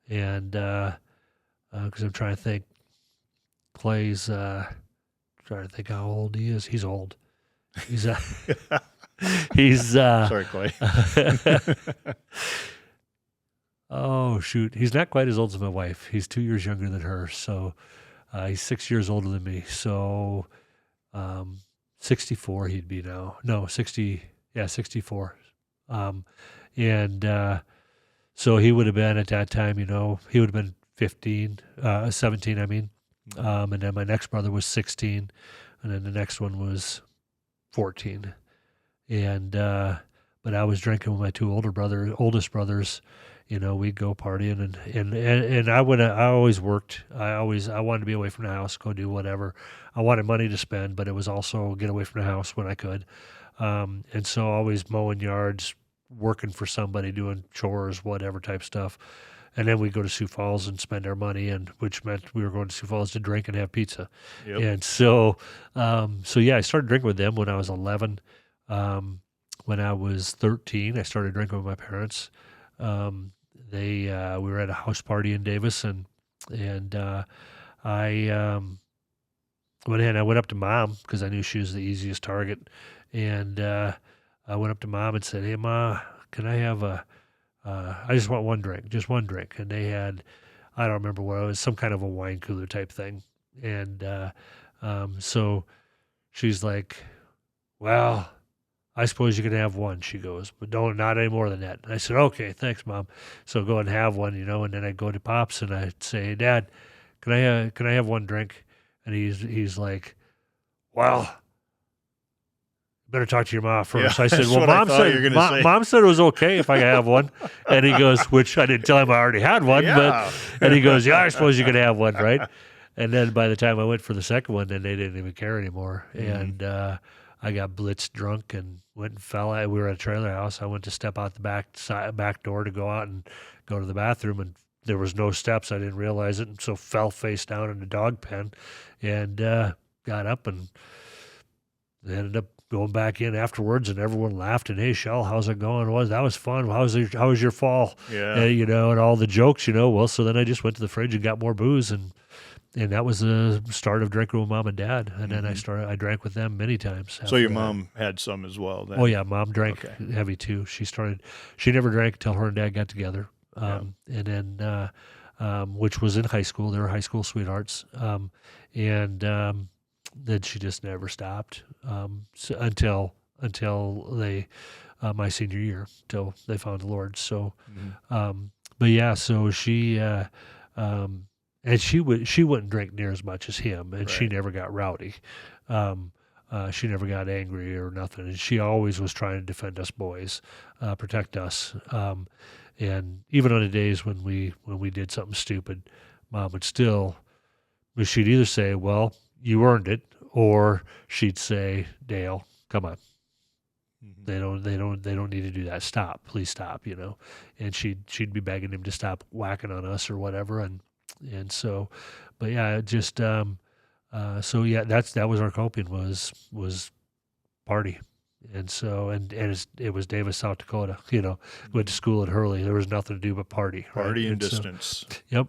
and because I'm trying to think, Clay's trying to think how old he is. He's old. He's sorry, Clay. Oh shoot, he's not quite as old as my wife. He's 2 years younger than her, so he's 6 years older than me. So 64 he'd be now. No, 64. So he would have been at that time, he would have been 17, I mean. And then my next brother was 16, and then the next one was 14. And but I was drinking with my two oldest brothers. We'd go partying and I always worked. I wanted to be away from the house, go do whatever. I wanted money to spend, but it was also get away from the house when I could. And so always mowing yards, working for somebody, doing chores, whatever type stuff. And then we'd go to Sioux Falls and spend our money, and which meant we were going to Sioux Falls to drink and have pizza. Yep. And so I started drinking with them when I was 11. When I was 13, I started drinking with my parents. We were at a house party in Davis, and I went up to Mom because I knew she was the easiest target, and I went up to Mom and said, "Hey, Ma, can I have I just want one drink." And they had, I don't remember what it was, some kind of a wine cooler type thing. And so she's like, "Well, I suppose you can have one," she goes, "but not any more than that." And I said, "Okay, thanks, Mom." So go and have one, and then I'd go to Pops and I'd say, "Dad, can I have one drink?" And he's like, "Well, better talk to your mom first." Yeah, I said, that's "Well, what I Mom thought you were gonna say." Mom said it was okay if I could have one." And he goes, which I didn't tell him I already had one, Yeah. and he goes, "Yeah, I suppose you could have one, right?" And then by the time I went for the second one, then they didn't even care anymore. Mm-hmm. And I got blitzed drunk and went and fell out. We were at a trailer house. I went to step out the back door to go out and go to the bathroom, and there was no steps. I didn't realize it, and so fell face down in the dog pen, and got up and ended up going back in afterwards, and everyone laughed. And, "Hey, Shell, how's it going? That was fun. How was your fall?" Yeah. And all the jokes. Well, so then I just went to the fridge and got more booze, and that was the start of drinking with Mom and Dad. And then I drank with them many times. So your after that. mom had some as well then? Oh yeah, Mom drank Okay. heavy too. She never drank until her and Dad got together. And then, which was in high school. They were high school sweethearts. Then she just never stopped until they my senior year, till they found the Lord. So, but yeah, so she and she wouldn't drink near as much as him, and she Right. never got rowdy. She never got angry or nothing, and she always was trying to defend us boys, protect us. And even on the days when we did something stupid, Mom would she'd either say, "Well, you earned it," or she'd say, "Dale, come on. Mhm. They don't need to do that. Stop, please stop," And she'd be begging him to stop whacking on us or whatever. And so, but yeah, it just so yeah, that was our coping was party. And so it was Davis, South Dakota. Went to school at Hurley. There was nothing to do but party. right? Party and so- distance. Yep.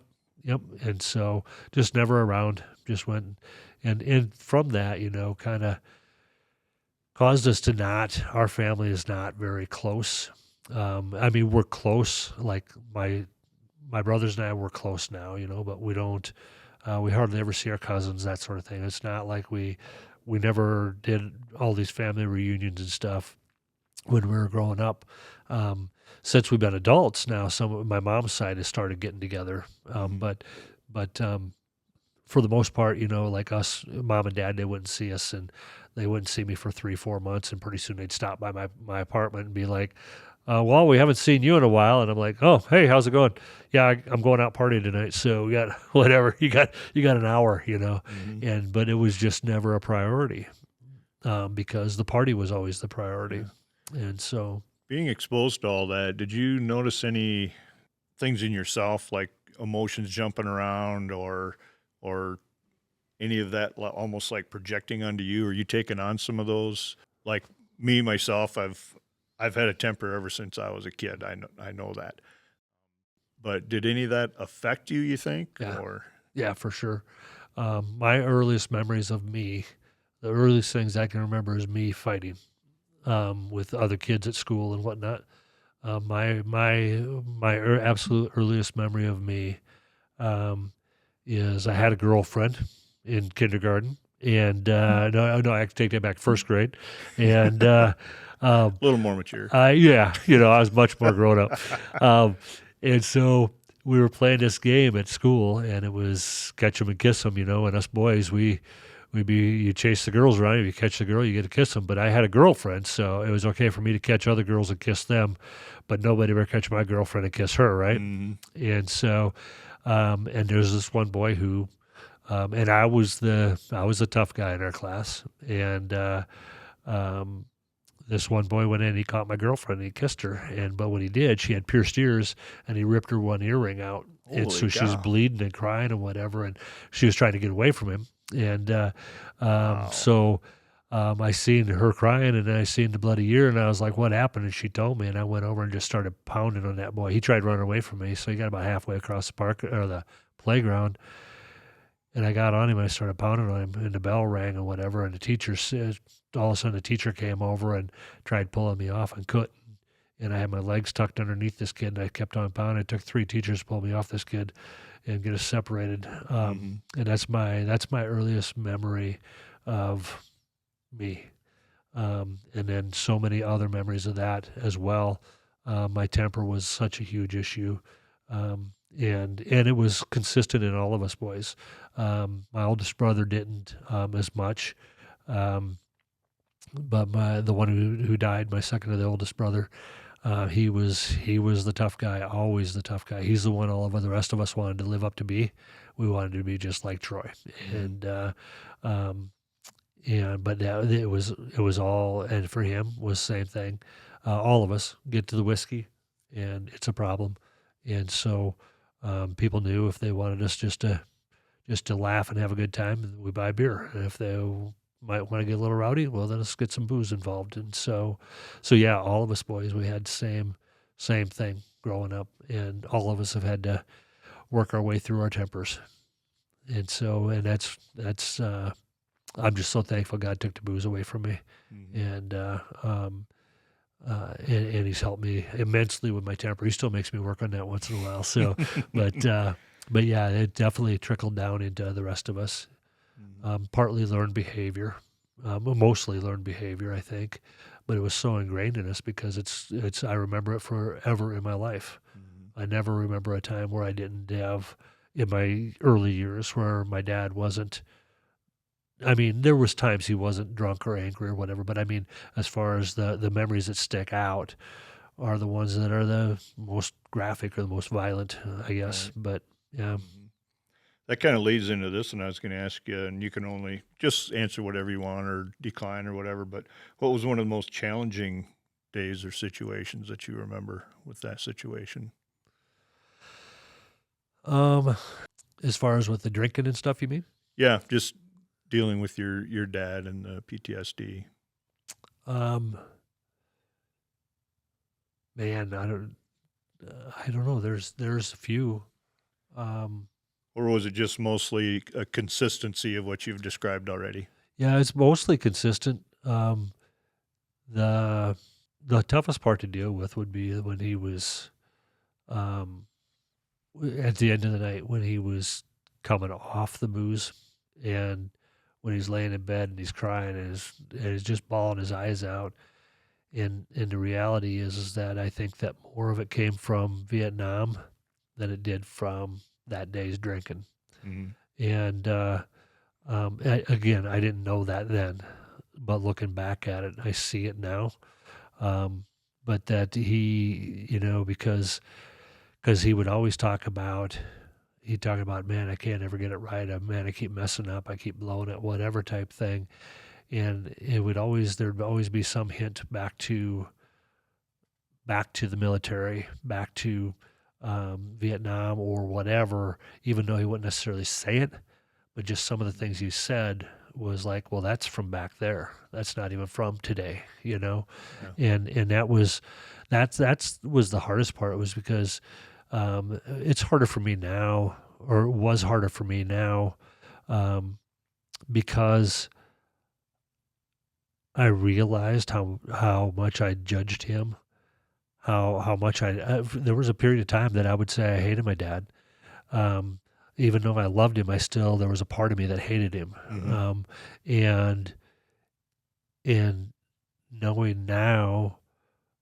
And so just never around, just went. And from that, kind of caused us to our family is not very close. I mean, we're close. Like my brothers and I, we're close now, but we don't, we hardly ever see our cousins, that sort of thing. It's not like we never did all these family reunions and stuff when we were growing up. Since we've been adults now, some of my mom's side has started getting together. But for the most part, like us, Mom and Dad, they wouldn't see us, and they wouldn't see me for 3-4 months. And pretty soon they'd stop by my apartment and be like, "Well, we haven't seen you in a while." And I'm like, "Oh, hey, how's it going?" "Yeah, I'm going out partying tonight. So we got whatever, you got an hour, but it was just never a priority, because the party was always the priority. And so, Being exposed to all that, did you notice any things in yourself, like emotions jumping around or any of that, almost like projecting onto you? Or you taking on some of those? Like me, myself, I've had a temper ever since I was a kid. I know that. But did any of that affect you, you think? Yeah. Or yeah, for sure. My earliest memories of me, the earliest things I can remember is me fighting with other kids at school and whatnot. My absolute earliest memory of me is I had a girlfriend in kindergarten, and no, I take that back, first grade, and a little more mature. yeah, I was much more grown up, and so we were playing this game at school, and it was catch 'em and kiss 'em, and us boys, we you chase the girls around. If you catch the girl, you get to kiss them. But I had a girlfriend, so it was okay for me to catch other girls and kiss them, but nobody ever catch my girlfriend and kiss her, right? Mm-hmm. And so, and there's this one boy who, and I was the tough guy in our class, and this one boy went in, he caught my girlfriend, and he kissed her, but when he did, she had pierced ears, and he ripped her one earring out, and so she's bleeding and crying and whatever, and she was trying to get away from him, and so I seen her crying, and I seen the bloody ear, and I was like, "What happened?" And she told me, and I went over and just started pounding on that boy. He tried running away from me, so he got about halfway across the park or the playground. And I got on him and I started pounding on him, and the bell rang and whatever. And the teacher said, all of a sudden the teacher came over and tried pulling me off and couldn't. And I had my legs tucked underneath this kid, and I kept on pounding. It took 3 teachers to pull me off this kid and get us separated. And that's my earliest memory of me. And then so many other memories of that as well. My temper was such a huge issue. And it was consistent in all of us boys. My oldest brother didn't as much, but the one who died, my second to the oldest brother, he was the tough guy, always the tough guy. He's the one all of the rest of us wanted to live up to be. We wanted to be just like Troy, but it was all, and for him was the same thing. All of us get to the whiskey, and it's a problem, and so. People knew if they wanted us just to laugh and have a good time, we buy beer. And if they might want to get a little rowdy, well, then let's get some booze involved. And so yeah, all of us boys, we had the same thing growing up, and all of us have had to work our way through our tempers. And so, and that's I'm just so thankful God took the booze away from me, and he's helped me immensely with my temper. He still makes me work on that once in a while. So, but yeah, it definitely trickled down into the rest of us. Partly learned behavior, mostly learned behavior, I think, but it was so ingrained in us because it's. I remember it forever in my life. I never remember a time where I didn't have, in my early years, where my dad wasn't. I mean, there was times he wasn't drunk or angry or whatever, but I mean, as far as the memories that stick out are the ones that are the most graphic or the most violent, I guess. Right. But yeah. That kind of leads into this, and I was going to ask you, and you can only just answer whatever you want or decline or whatever, but what was one of the most challenging days or situations that you remember with that situation? As far as with the drinking and stuff, you mean? Yeah, just dealing with your dad and the PTSD. Man, I don't know. There's a few. Or was it just mostly a consistency of what you've described already? Yeah, it's mostly consistent. The toughest part to deal with would be when he was, at the end of the night, when he was coming off the booze, and when he's laying in bed and he's crying and he's just bawling his eyes out. And the reality is that I think that more of it came from Vietnam than it did from that day's drinking. And again, I didn't know that then, but looking back at it, I see it now. But that he, because he would always talk about, man, I can't ever get it right. Man, I keep messing up. I keep blowing it, whatever type thing. And there'd always be some hint back to the military, back to Vietnam or whatever, even though he wouldn't necessarily say it, but just some of the things he said was like, well, that's from back there. That's not even from today, Yeah. And that was the hardest part, was because it's harder for me now, or was harder for me now, because I realized how much I judged him, how much there was a period of time that I would say I hated my dad. Even though I loved him, there was a part of me that hated him. And knowing now,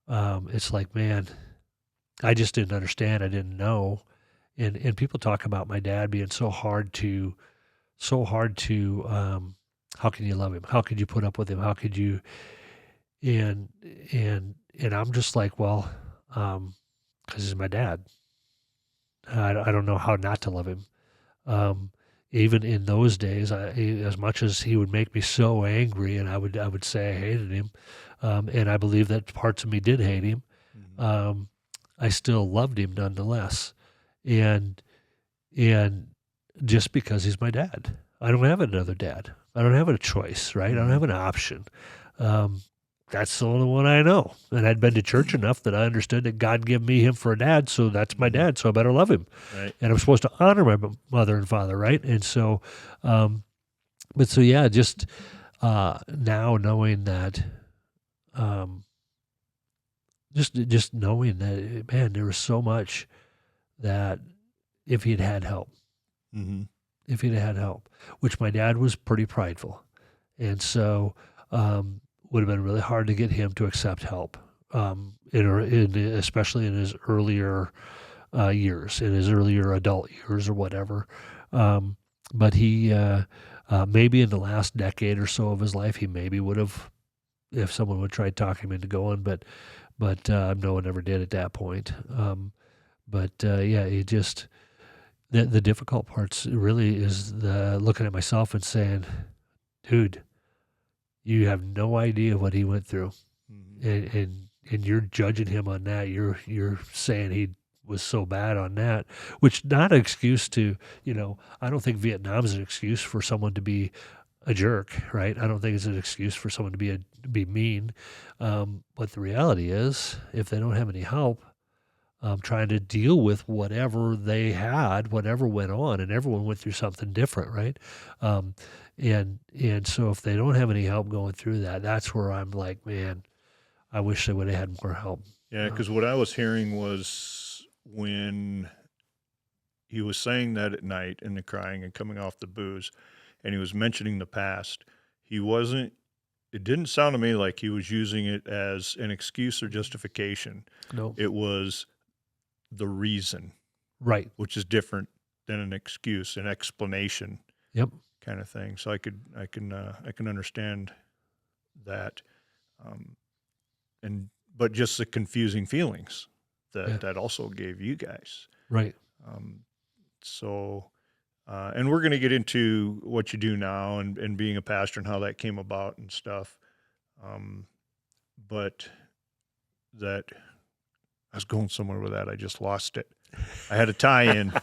it's like, man, I just didn't understand. I didn't know. And people talk about my dad being so hard to how can you love him? How could you put up with him? How could you, and, and I'm just like, well, 'cause he's my dad. I don't know how not to love him. Even in those days, as much as he would make me so angry, and I would say I hated him, and I believe that parts of me did hate him. I still loved him nonetheless, and just because he's my dad, I don't have another dad. I don't have a choice, right? I don't have an option. That's the only one I know. And I'd been to church enough that I understood that God gave me him for a dad, so that's my dad, so I better love him. Right. And I'm supposed to honor my mother and father, right? And so, but so yeah, just now knowing that, just knowing that, man, there was so much that if he'd had help, if he'd had help, which my dad was pretty prideful, and so would have been really hard to get him to accept help, especially in his earlier years, in his earlier adult years or whatever. But he maybe in the last decade or so of his life, he maybe would have, if someone would try to talk him into going, but no one ever did at that point. Yeah, it just, the difficult parts really is looking at myself and saying, dude, you have no idea what he went through, and you're judging him on that. You're saying he was so bad on that, which not an excuse to, I don't think Vietnam is an excuse for someone to be a jerk, right? I don't think it's an excuse for someone to be mean. But the reality is, if they don't have any help, trying to deal with whatever they had, whatever went on, and everyone went through something different, right? And so if they don't have any help going through that, that's where I'm like, man, I wish they would have had more help. Yeah, because what I was hearing was when he was saying that at night and the crying and coming off the booze, and he was mentioning the past, it didn't sound to me like he was using it as an excuse or justification. No. It was the reason, right, which is different than an excuse, an explanation. Yep. Kind of thing. So I can understand that, but just the confusing feelings that also gave you guys. Right. And we're going to get into what you do now and being a pastor and how that came about and stuff. But that I was going somewhere with that. I just lost it. I had a tie-in.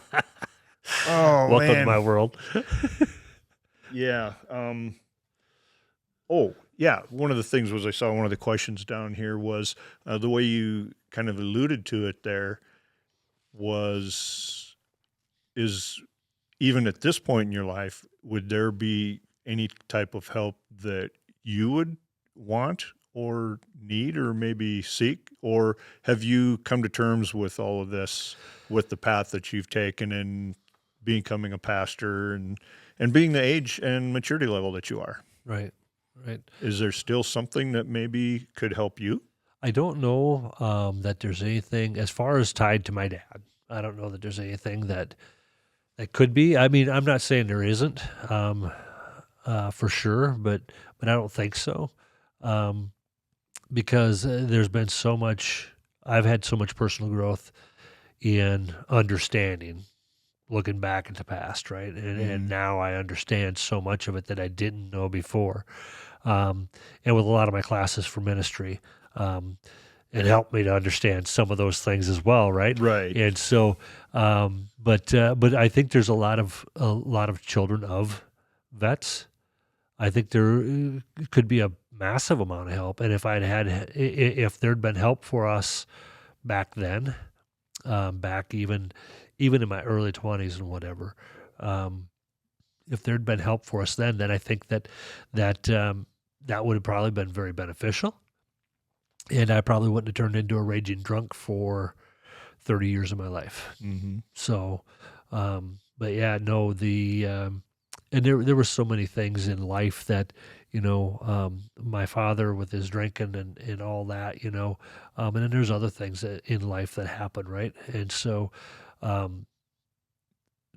Oh, welcome man. to my world. Yeah. One of the things was I saw one of the questions down here was the way you kind of alluded to it there is even at this point in your life, would there be any type of help that you would want or need or maybe seek? Or have you come to terms with all of this, with the path that you've taken in becoming a pastor and being the age and maturity level that you are? Right. Is there still something that maybe could help you? I don't know that there's anything as far as tied to my dad. I don't know that there's anything that could be. I mean, I'm not saying there isn't for sure, but I don't think so, because there's been so much. I've had so much personal growth in understanding, looking back at the past, right? And now I understand so much of it that I didn't know before. And with a lot of my classes for ministry, it helped me to understand some of those things as well, right? Right. And so, but I think there's a lot of children of vets. I think there could be a massive amount of help, and if there'd been help for us back then, back even in my early 20s and whatever, if there'd been help for us then I think that would have probably been very beneficial. And I probably wouldn't have turned into a raging drunk for 30 years of my life. Mm-hmm. So, but yeah, no, and there were so many things in life that, my father with his drinking and all that, and then there's other things in life that happen, right? And so,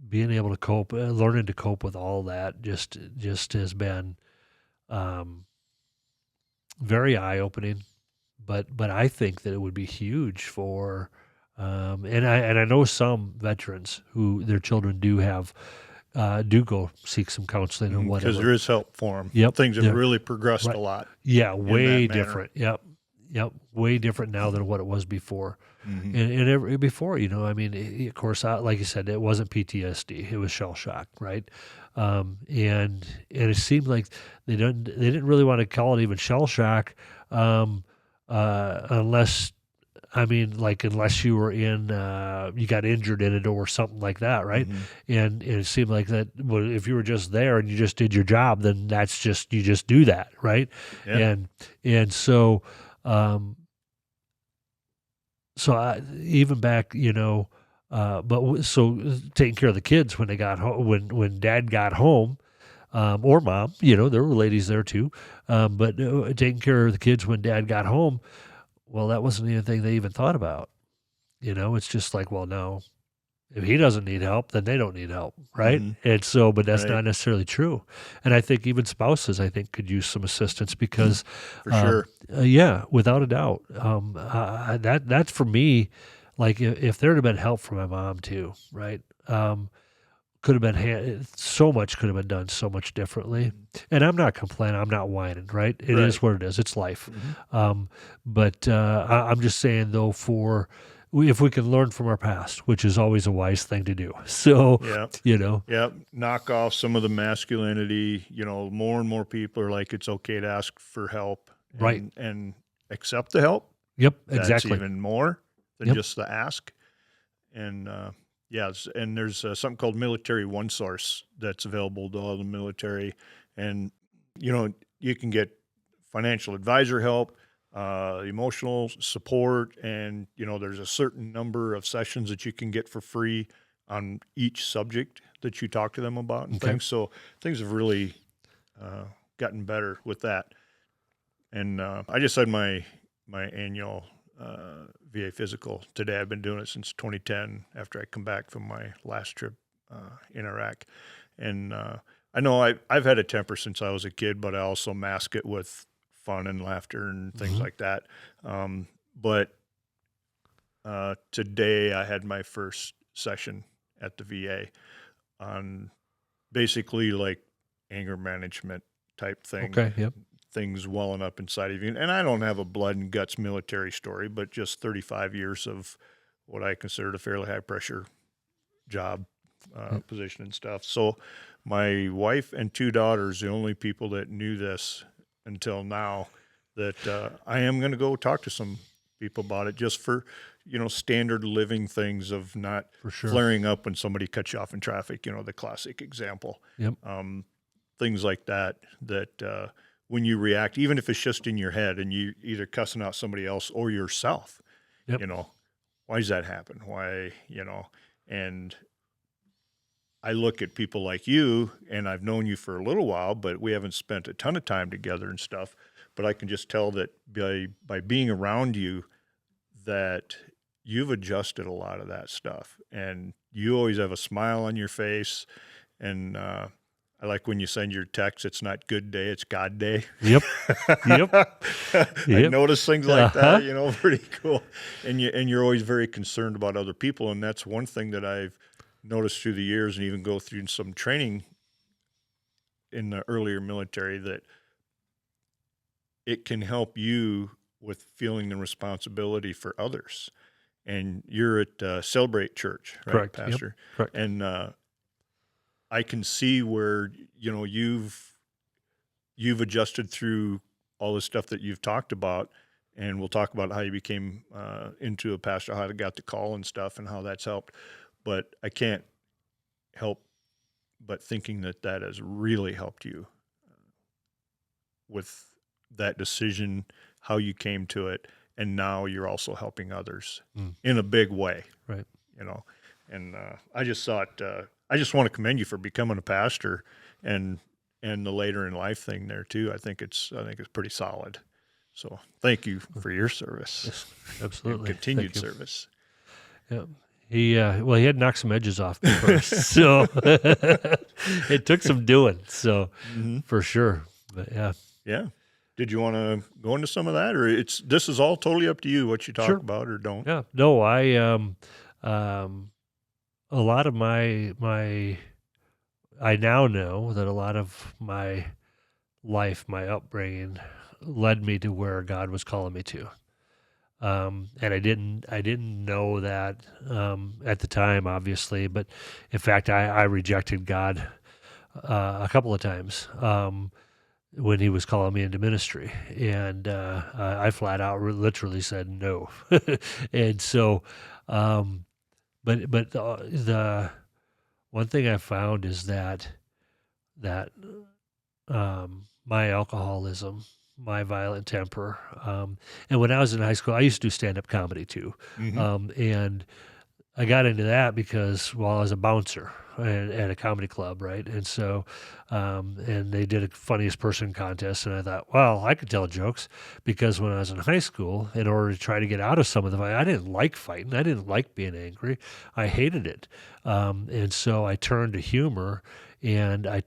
being able to cope, learning to cope with all that just has been very eye-opening. But I think that it would be huge for, and I know some veterans who their children do go seek some counseling or whatever. Because there is help for them. Yep. Things have really progressed a lot. Yeah, in way that manner. different. Yep, way different now than what it was before. Mm-hmm. And before, I mean, of course, like you said, it wasn't PTSD; it was shell shock, right? And it seemed like they didn't really want to call it even shell shock, unless. I mean, like unless you were you got injured in it or something like that, right? Mm-hmm. And it seemed like that. Well, if you were just there and you just did your job, then you just do that, right? Yeah. And so, even back, so taking care of the kids when they got home, when Dad got home, or Mom, there were ladies there too, but taking care of the kids when Dad got home. Well, that wasn't anything they even thought about. It's just like, well, no, if he doesn't need help, then they don't need help, right? Mm-hmm. And so, but that's Right. not necessarily true. And I think even spouses, could use some assistance because, For sure. Yeah, without a doubt. That's for me. Like if there had been help from my mom too, right? Could have been so much could have been done so much differently. And I'm not complaining. I'm not whining, right? It is what it is. It's life. Mm-hmm. But I'm just saying, though, if we can learn from our past, which is always a wise thing to do. So, knock off some of the masculinity. More and more people are like, it's okay to ask for help, Right. and accept the help. Yep, That's exactly. even more than Yep. just the ask. And and there's something called Military One Source that's available to all the military, and you can get financial advisor help, emotional support, and there's a certain number of sessions that you can get for free on each subject that you talk to them about and things. So things have really gotten better with that. And I just had my annual VA physical today. I've been doing it since 2010 after I come back from my last trip in Iraq. And I know I've had a temper since I was a kid, but I also mask it with fun and laughter and things like that. But today I had my first session at the VA on basically like anger management type thing. Okay, yep. Things welling up inside of you. And I don't have a blood and guts military story, but just 35 years of what I considered a fairly high pressure job position and stuff. So my wife and 2 daughters, the only people that knew this until now, that I am going to go talk to some people about it just for, standard living things of not flaring up when somebody cuts you off in traffic, the classic example. Yep. Things like that, when you react, even if it's just in your head and you either cussing out somebody else or yourself, why does that happen? Why, and I look at people like you, and I've known you for a little while, but we haven't spent a ton of time together and stuff. But I can just tell that by being around you, that you've adjusted a lot of that stuff, and you always have a smile on your face. And I like when you send your text, it's not good day, it's God day. Yep. I notice things like that, pretty cool. And you're always very concerned about other people. And that's one thing that I've noticed through the years, and even go through some training in the earlier military, that it can help you with feeling the responsibility for others. And you're at Celebrate Church, right, Correct. Pastor? Yep. Correct. And I can see where you've adjusted through all the stuff that you've talked about, and we'll talk about how you became into a pastor, how you got the call and stuff, and how that's helped. But I can't help but thinking that has really helped you with that decision, how you came to it, and now you're also helping others in a big way, right? And I just thought. I just want to commend you for becoming a pastor, and the later in life thing there too. I think it's pretty solid. So thank you for your service. Yes, absolutely. And continued service. Yeah. He had knocked some edges off first, so it took some doing. So for sure. But yeah. Yeah. Did you want to go into some of that, or this is all totally up to you what you talk Sure. about or don't? Yeah. No, a lot of my I now know that a lot of my life, my upbringing, led me to where God was calling me to. And I didn't know that at the time, obviously, but in fact, I rejected God a couple of times when He was calling me into ministry, and I flat out literally said no. And so, but the one thing I found is that my alcoholism, my violent temper, and when I was in high school, I used to do stand-up comedy too, and I got into that because, well, I was a bouncer at a comedy club, right? And so, and they did a funniest person contest, and I thought, well, I could tell jokes, because when I was in high school, in order to try to get out of some of the fight, I didn't like fighting. I didn't like being angry. I hated it. And so I turned to humor, and I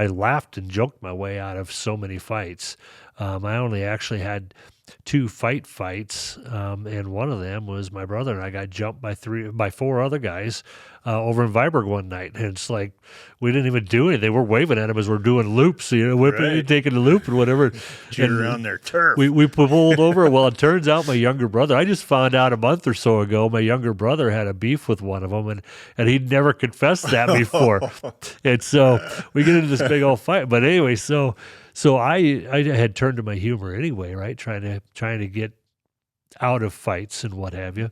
laughed and joked my way out of so many fights. I only actually had 2 fights, and one of them was my brother and I got jumped by 4 other guys over in Viborg one night, and it's like we didn't even do anything. They were waving at him as we're doing loops, whipping, Right. taking the loop and whatever. Cheating around their turf. We pulled over. Well, it turns out my younger brother, I just found out a month or so ago, my younger brother had a beef with one of them, and he'd never confessed that before. And so we get into this big old fight. But anyway, so I had turned to my humor anyway, right? Trying to get out of fights and what have you.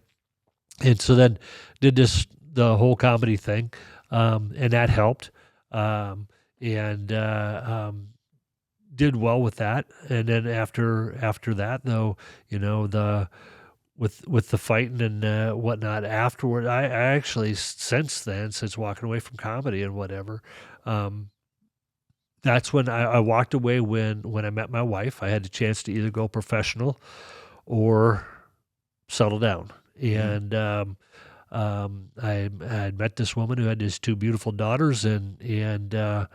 And so then did the whole comedy thing, and that helped. Did well with that. And then after that, though, with the fighting and whatnot afterward, I actually since walking away from comedy and whatever, that's when I walked away when I met my wife. I had the chance to either go professional or settle down. And I had met this woman who had these 2 beautiful daughters, and I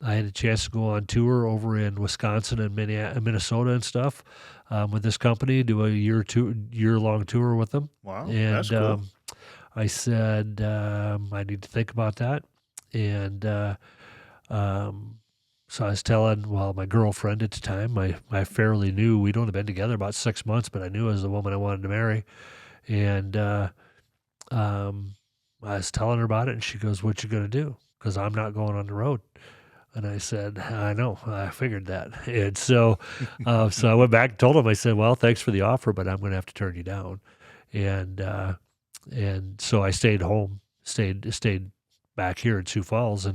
had a chance to go on tour over in Wisconsin and Minnesota and stuff with this company, do a year-long tour with them. Wow, and that's cool. I said I need to think about that, and so I was telling, my girlfriend at the time, I fairly knew, we'd only been together about 6 months, but I knew it was the woman I wanted to marry. And I was telling her about it, and she goes, "What you going to do? Because I'm not going on the road." And I said, "I know, I figured that." And so so I went back and told him, I said, "Well, thanks for the offer, but I'm going to have to turn you down." And so I stayed home, stayed back here in Sioux Falls,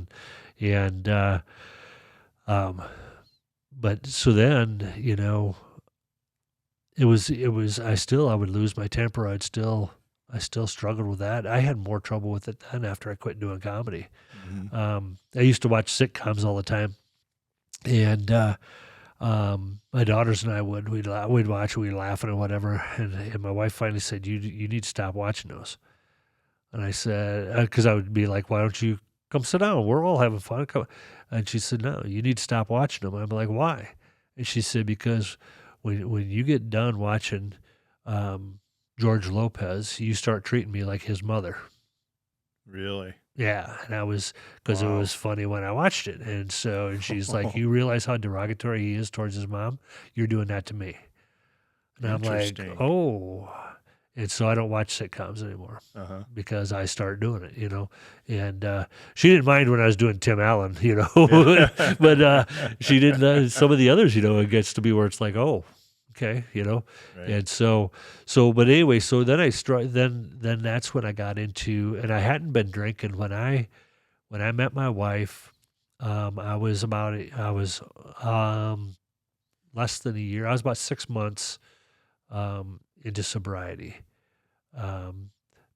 but so then, it was, I would lose my temper. I still struggled with that. I had more trouble with it then after I quit doing comedy. I used to watch sitcoms all the time, and my daughters and I we'd watch, we'd laughing and whatever. And my wife finally said, you need to stop watching those. And I said, because I would be like, "Why don't you come sit down? We're all having fun." And she said, "No, you need to stop watching them." I'm like, "Why?" And she said, "Because when you get done watching George Lopez, you start treating me like his mother." Really? Yeah, and I was, because it was funny when I watched it. And she's like, "You realize how derogatory he is towards his mom? You're doing that to me." And I'm like, "Oh." And so I don't watch sitcoms anymore because I start doing it, And she didn't mind when I was doing Tim Allen, but she didn't. Some of the others, it gets to be where it's like, "Oh, okay," Right. And but anyway, so then then that's when I got into, and I hadn't been drinking when I met my wife. I was less than a year. I was about 6 months into sobriety,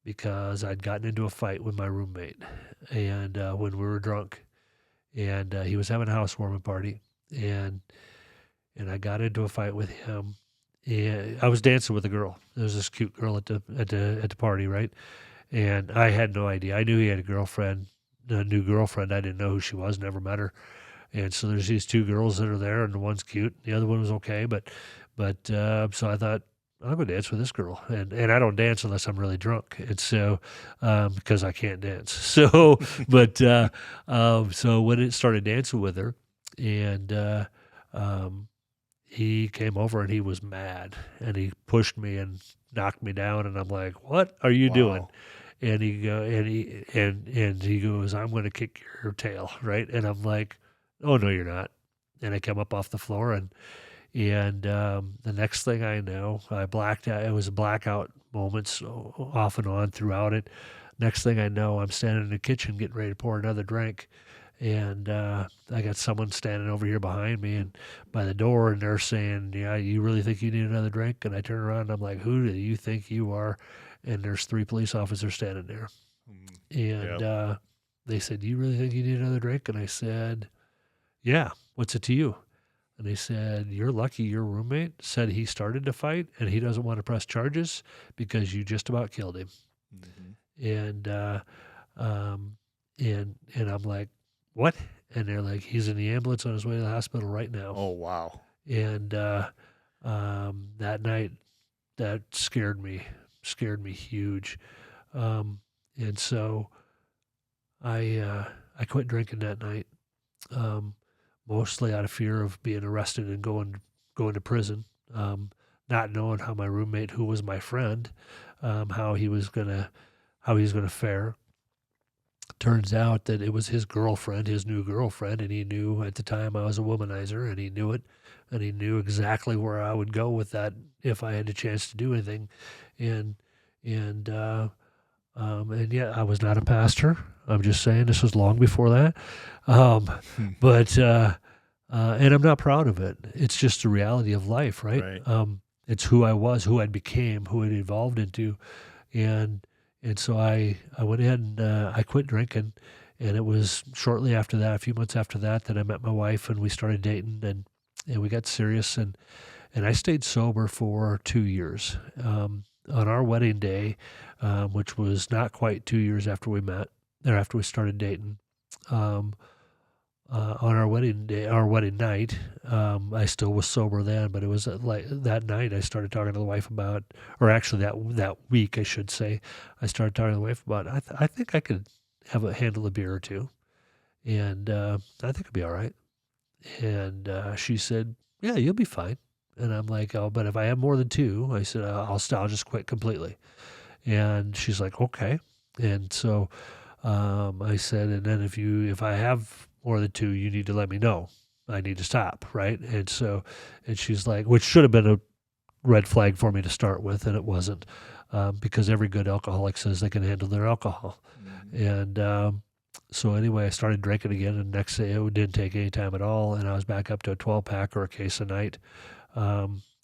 because I'd gotten into a fight with my roommate, and when we were drunk, and he was having a housewarming party, and I got into a fight with him, and I was dancing with a girl. There was this cute girl at the party, right? And I had no idea. I knew he had a new girlfriend. I didn't know who she was, never met her. And so there's these two girls that are there, and the one's cute, the other one was okay, but so I thought, I'll go dance with this girl, and I don't dance unless I'm really drunk, and so because I can't dance. So, but so when it started dancing with her, and he came over and he was mad, and he pushed me and knocked me down, and I'm like, "What are you doing?" And he he goes, "I'm going to kick your tail," right? And I'm like, "Oh no, you're not." And I come up off the floor, and the next thing I know, I blacked out. It was blackout moments off and on throughout it. Next thing I know, I'm standing in the kitchen getting ready to pour another drink, and I got someone standing over here behind me and by the door, and they're saying, "Yeah, you really think you need another drink?" And I turn around and I'm like, "Who do you think you are?" And there's 3 police officers standing there, and they said, "You really think you need another drink?" And I said, "Yeah, what's it to you?" And they said, "You're lucky your roommate said he started the fight and he doesn't want to press charges because you just about killed him." And and I'm like, "What?" And they're like, "He's in the ambulance on his way to the hospital right now." Oh, wow. And that night, that scared me huge. And so I quit drinking that night. Mostly out of fear of being arrested and going to prison, not knowing how my roommate, who was my friend, how he was gonna fare. Turns out that it was his girlfriend, his new girlfriend, and he knew at the time I was a womanizer, and he knew it, and he knew exactly where I would go with that if I had a chance to do anything, and yeah, I was not a pastor. I'm just saying this was long before that. But and I'm not proud of it. It's just the reality of life, right? It's who I was, who I became, who it evolved into, and so I went ahead and I quit drinking, and it was shortly after that, a few months after that, that I met my wife and we started dating, and we got serious, and I stayed sober for 2 years. On our wedding day, which was not quite 2 years after we met, or after we started dating, on our wedding day, our wedding night, I still was sober then, but it was like that night I started talking to the wife about, or actually that week I should say, I started talking to the wife about, I think I could handle a beer or two, and I think it'd be all right. And she said, "Yeah, you'll be fine." And I'm like, "Oh, but if I have more than 2," I said, I'll just quit completely." And she's like, "Okay." And so I said, "And then if I have more than 2, you need to let me know. I need to stop," right? And so, and she's like, which should have been a red flag for me to start with, and it wasn't, because every good alcoholic says they can handle their alcohol. And so anyway, I started drinking again, and the next day it didn't take any time at all, and I was back up to a 12-pack or a case a night.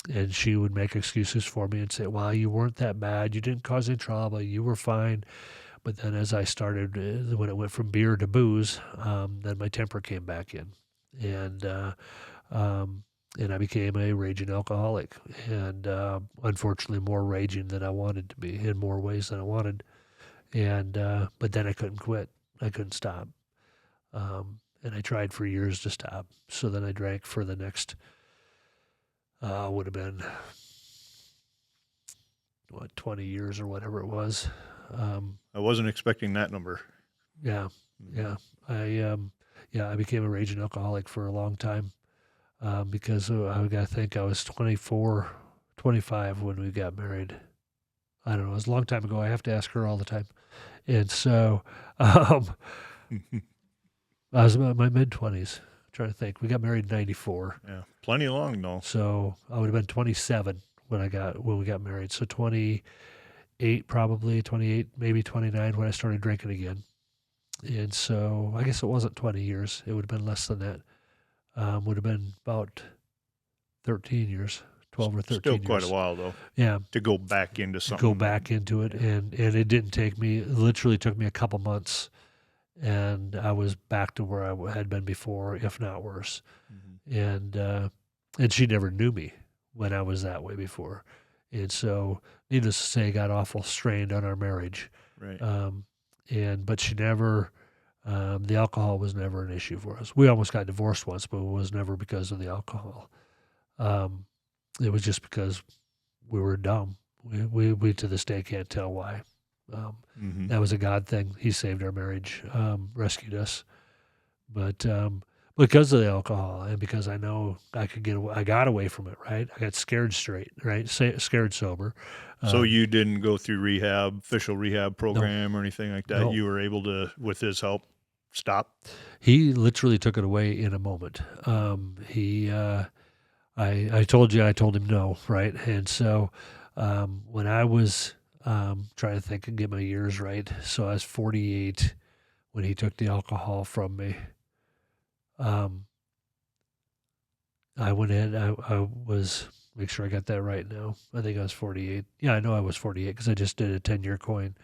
And she would make excuses for me and say, "Well, you weren't that bad. You didn't cause any trouble. You were fine." But then as I started, when it went from beer to booze, then my temper came back in. And I became a raging alcoholic. And unfortunately, more raging than I wanted to be, in more ways than I wanted. And but then I couldn't quit. I couldn't stop. And I tried for years to stop. So then I drank for the next, would have been, 20 years or whatever it was. I wasn't expecting that number. Yeah. I became a raging alcoholic for a long time, because I got to think I was 24, 25 when we got married. I don't know. It was a long time ago. I have to ask her all the time. And so I was about my mid-20s. Trying to think. We got married in 94. Yeah, plenty long though. So I would have been 27 when we got married. So 28, probably 28, maybe 29 when I started drinking again. And so I guess it wasn't 20 years. It would have been less than that. Would have been about 13 years, 12 or 13 Still years. quite a while though. Yeah. To go back into something. Go back into it. And it didn't take me, it literally took me a couple months, and I was back to where I had been before, if not worse. And she never knew me when I was that way before. And so, needless to say, got awful strained on our marriage. Right. But she never The alcohol was never an issue for us. We almost got divorced once, but it was never because of the alcohol. It was just because we were dumb. We to this day can't tell why. That was a God thing. He saved our marriage, rescued us. But because of the alcohol and because I know I could get away, I got away from it, right? I got scared straight, right? Scared sober. So you didn't go through official rehab program or anything like that? No. You were able to, with his help, stop? He literally took it away in a moment. I told him no, right? And so when I was trying to think and get my years right, so I was 48 when he took the alcohol from me. I went in, I was, make sure I got that right now. I think I was 48. Yeah, I know I was 48 because I just did a 10-year coin.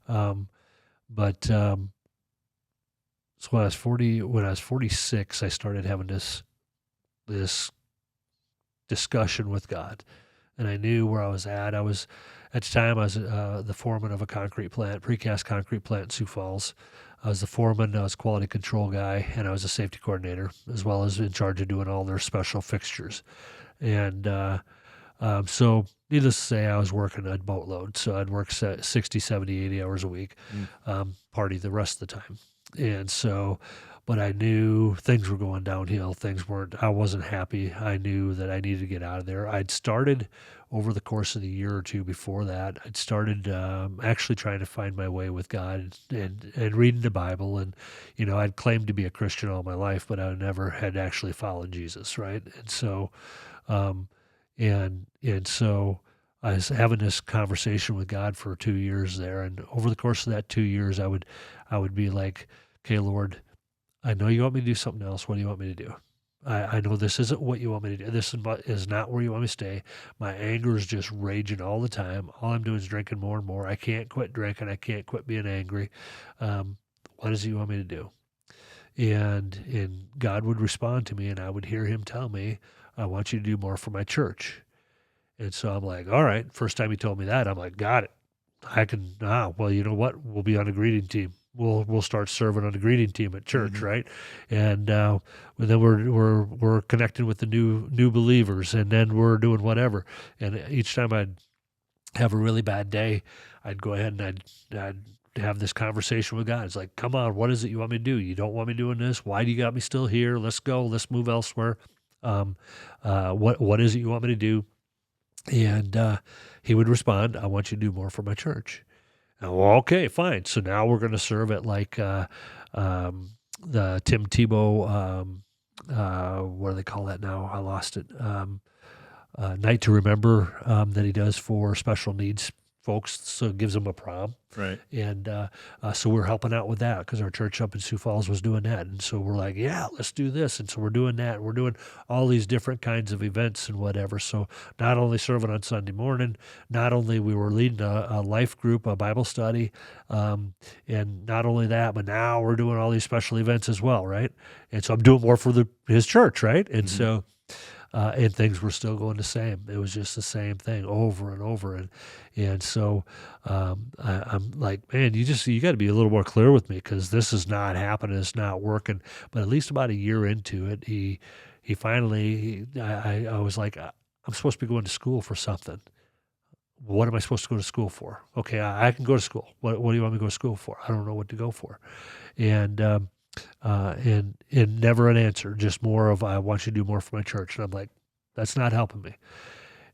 So when I was 46, I started having this discussion with God, and I knew where I was at. At the time, I was the foreman of a precast concrete plant in Sioux Falls. I was the foreman, I was quality control guy, and I was a safety coordinator, as well as in charge of doing all their special fixtures. And so needless to say, I was working a boatload. So I'd work 60, 70, 80 hours a week, party the rest of the time. And so, but I knew things were going downhill. I wasn't happy. I knew that I needed to get out of there. I'd started over the course of the year or two before that, I'd started actually trying to find my way with God and reading the Bible. And, I'd claimed to be a Christian all my life, but I never had actually followed Jesus, right? And so, and so I was having this conversation with God for 2 years there. And over the course of that 2 years, I would be like, okay, Lord, I know you want me to do something else. What do you want me to do? I know this isn't what you want me to do. This is not where you want me to stay. My anger is just raging all the time. All I'm doing is drinking more and more. I can't quit drinking. I can't quit being angry. What is it you want me to do? And God would respond to me, and I would hear him tell me, I want you to do more for my church. And so I'm like, all right. First time he told me that, I'm like, got it. I can, well, you know what? We'll be on a greeting team. We'll start serving on the greeting team at church, right? And then we're connecting with the new believers, and then we're doing whatever. And each time I'd have a really bad day, I'd go ahead and I'd have this conversation with God. It's like, come on, what is it you want me to do? You don't want me doing this? Why do you got me still here? Let's go. Let's move elsewhere. What is it you want me to do? And he would respond, I want you to do more for my church. Well, okay, fine. So now we're going to serve at like the Tim Tebow, what do they call that now? I lost it. Night to Remember that he does for special needs folks. So it gives them a prom. Right. And so we're helping out with that because our church up in Sioux Falls was doing that. And so we're like, yeah, let's do this. And so we're doing that. We're doing all these different kinds of events and whatever. So not only serving on Sunday morning, not only we were leading a life group, a Bible study, and not only that, but now we're doing all these special events as well, right? And so I'm doing more for his church, right? And so... and things were still going the same. It was just the same thing over and over. And so I'm like, man, you got to be a little more clear with me because this is not happening. It's not working. But at least about a year into it, he finally, I was like, I'm supposed to be going to school for something. What am I supposed to go to school for? Okay, I can go to school. What do you want me to go to school for? I don't know what to go for. And never an answer, just more of, I want you to do more for my church. And I'm like, that's not helping me.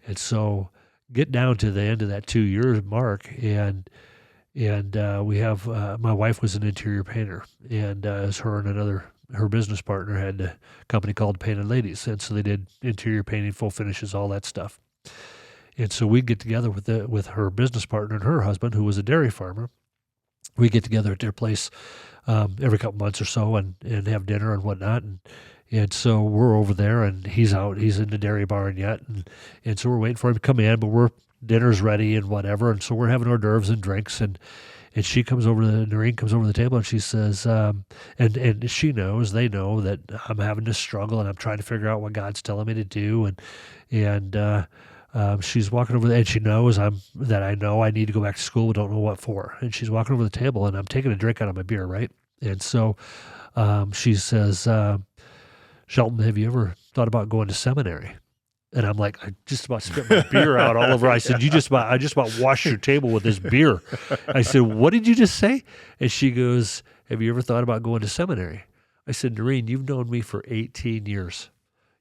And so get down to the end of that 2 year mark. And we have, my wife was an interior painter, and as her business partner had a company called Painted Ladies. And so they did interior painting, full finishes, all that stuff. And so we'd get together with her business partner and her husband, who was a dairy farmer. We get together at their place every couple months or so and have dinner and whatnot. And so we're over there, and he's out. He's in the dairy barn yet. And so we're waiting for him to come in, but dinner's ready and whatever. And so we're having hors d'oeuvres and drinks. And she comes over, Noreen comes over to the table, and she says, and she knows, they know that I'm having this struggle, and I'm trying to figure out what God's telling me to do. And she's walking over there, and she knows that I know I need to go back to school, but don't know what for. And she's walking over the table, and I'm taking a drink out of my beer, right? And so she says, Sheldon, have you ever thought about going to seminary? And I'm like, I just about spit my beer out all over. I said, I just about washed your table with this beer. I said, what did you just say? And she goes, have you ever thought about going to seminary? I said, Noreen, you've known me for 18 years.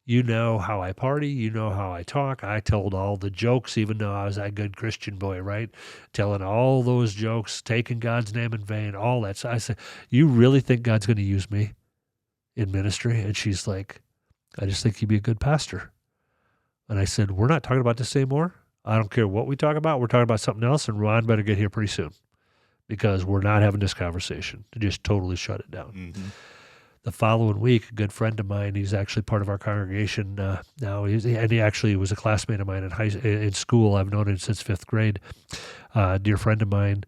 You know how I party. You know how I talk. I told all the jokes, even though I was that good Christian boy, right? Telling all those jokes, taking God's name in vain, all that. So I said, you really think God's going to use me in ministry? And she's like, I just think you'd be a good pastor. And I said, we're not talking about this anymore. I don't care what we talk about. We're talking about something else, and Ron better get here pretty soon because we're not having this conversation. To just totally shut it down. Mm-hmm. The following week, a good friend of mine, he's actually part of our congregation now, and he actually was a classmate of mine in school. I've known him since 5th grade. Dear friend of mine.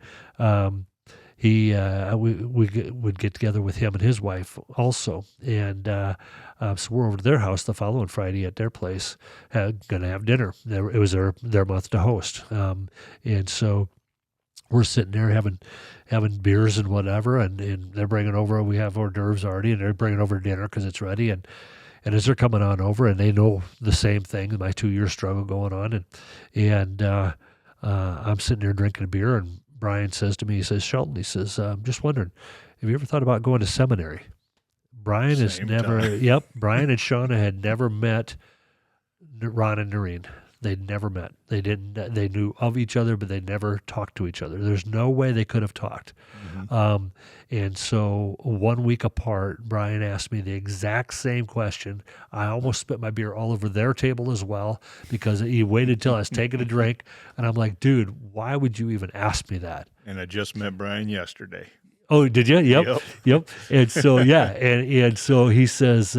We would get together with him and his wife also, and so we're over to their house the following Friday at their place, going to have dinner. It was their month to host, and so we're sitting there having beers and whatever, and they're bringing over. We have hors d'oeuvres already, and they're bringing over dinner because it's ready, and as they're coming on over, and they know the same thing, my 2-year struggle going on, and I'm sitting there drinking a beer, and Brian says to me, he says, Sheldon, he says, I'm just wondering, have you ever thought about going to seminary? Brian and Shauna had never met Ron and Noreen. They'd never met. They knew of each other, but they never talked to each other. There's no way they could have talked. Mm-hmm. And so 1 week apart, Brian asked me the exact same question. I almost spit my beer all over their table as well because he waited till I was taking a drink. And I'm like, dude, why would you even ask me that? And I just met Brian yesterday. Oh, did you? Yep. And so, yeah. And so he says,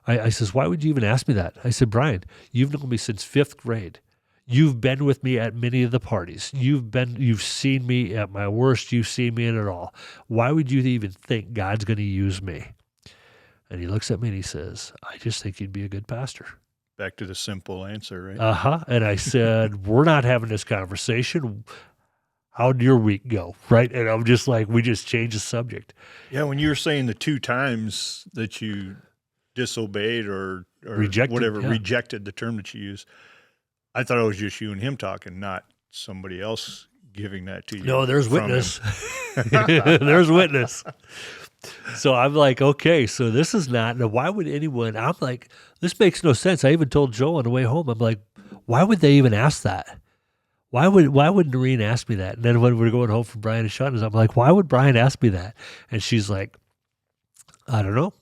I says, why would you even ask me that? I said, Brian, you've known me since 5th grade. You've been with me at many of the parties. You've seen me at my worst. You've seen me in it all. Why would you even think God's going to use me? And he looks at me and he says, I just think you'd be a good pastor. Back to the simple answer, right? Uh-huh. And I said, we're not having this conversation. How'd your week go? Right. And I'm just like, we just changed the subject. Yeah. When you were saying the 2 times that you disobeyed or rejected the term that you use, I thought it was just you and him talking, not somebody else giving that to you. No, there's witness. There's witness. So I'm like, okay, so this is not, now why would anyone, I'm like, this makes no sense. I even told Joe on the way home, I'm like, why would they even ask that? Why would Noreen ask me that? And then when we're going home from Brian and Sean, I'm like, why would Brian ask me that? And she's like, I don't know.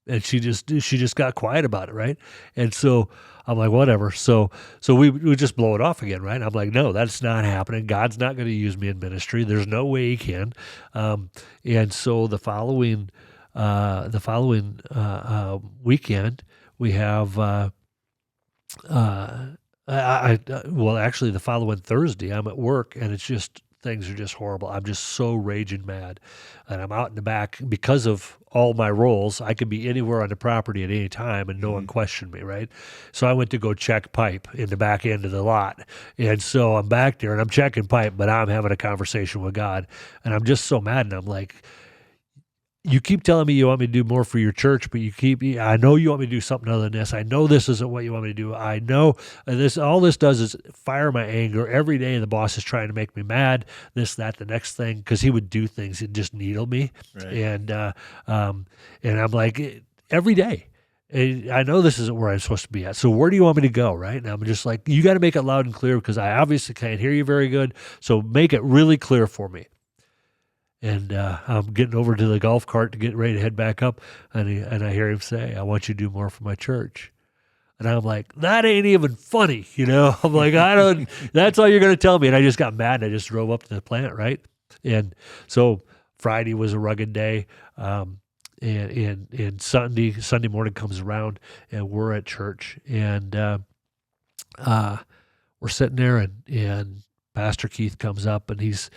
And she just got quiet about it, right? And so I'm like, whatever. So we just blow it off again, right? I'm like, no, that's not happening. God's not going to use me in ministry. There's no way He can. And so the following weekend we have actually the following Thursday I'm at work, and it's just, things are just horrible. I'm just so raging mad. And I'm out in the back because of all my roles. I could be anywhere on the property at any time and no one questioned me, right? So I went to go check pipe in the back end of the lot. And so I'm back there and I'm checking pipe, but I'm having a conversation with God. And I'm just so mad. And I'm like, you keep telling me you want me to do more for your church, but I know you want me to do something other than this. I know this isn't what you want me to do. I know all this does is fire my anger. Every day the boss is trying to make me mad, this, that, the next thing, because he would do things and just needle me. Right. And I'm like, every day. I know this isn't where I'm supposed to be at. So where do you want me to go, right? And I'm just like, you got to make it loud and clear because I obviously can't hear you very good. So make it really clear for me. And I'm getting over to the golf cart to get ready to head back up, and I hear him say, I want you to do more for my church. And I'm like, that ain't even funny, you know? I'm like, that's all you're going to tell me. And I just got mad, and I just drove up to the plant, right? And so Friday was a rugged day, and Sunday morning comes around, and we're at church, and we're sitting there, and Pastor Keith comes up and he's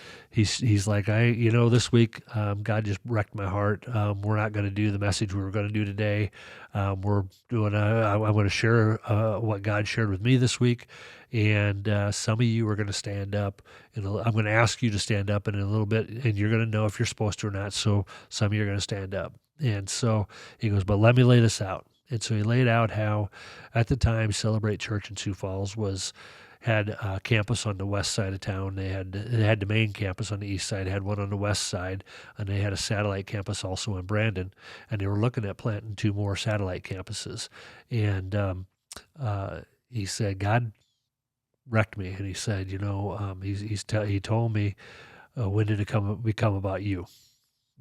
like, this week God just wrecked my heart. We're not going to do the message we were going to do today. We're doing. I'm going to share what God shared with me this week, and some of you are going to stand up. And I'm going to ask you to stand up in a little bit, and you're going to know if you're supposed to or not. So some of you are going to stand up. And so he goes, but let me lay this out. And so he laid out how, at the time, Celebrate Church in Sioux Falls had a campus on the west side of town. They had the main campus on the east side, had one on the west side, and they had a satellite campus also in Brandon. And they were looking at planting 2 more satellite campuses. And he said, God wrecked me. And he said, he told me, when did it become about you?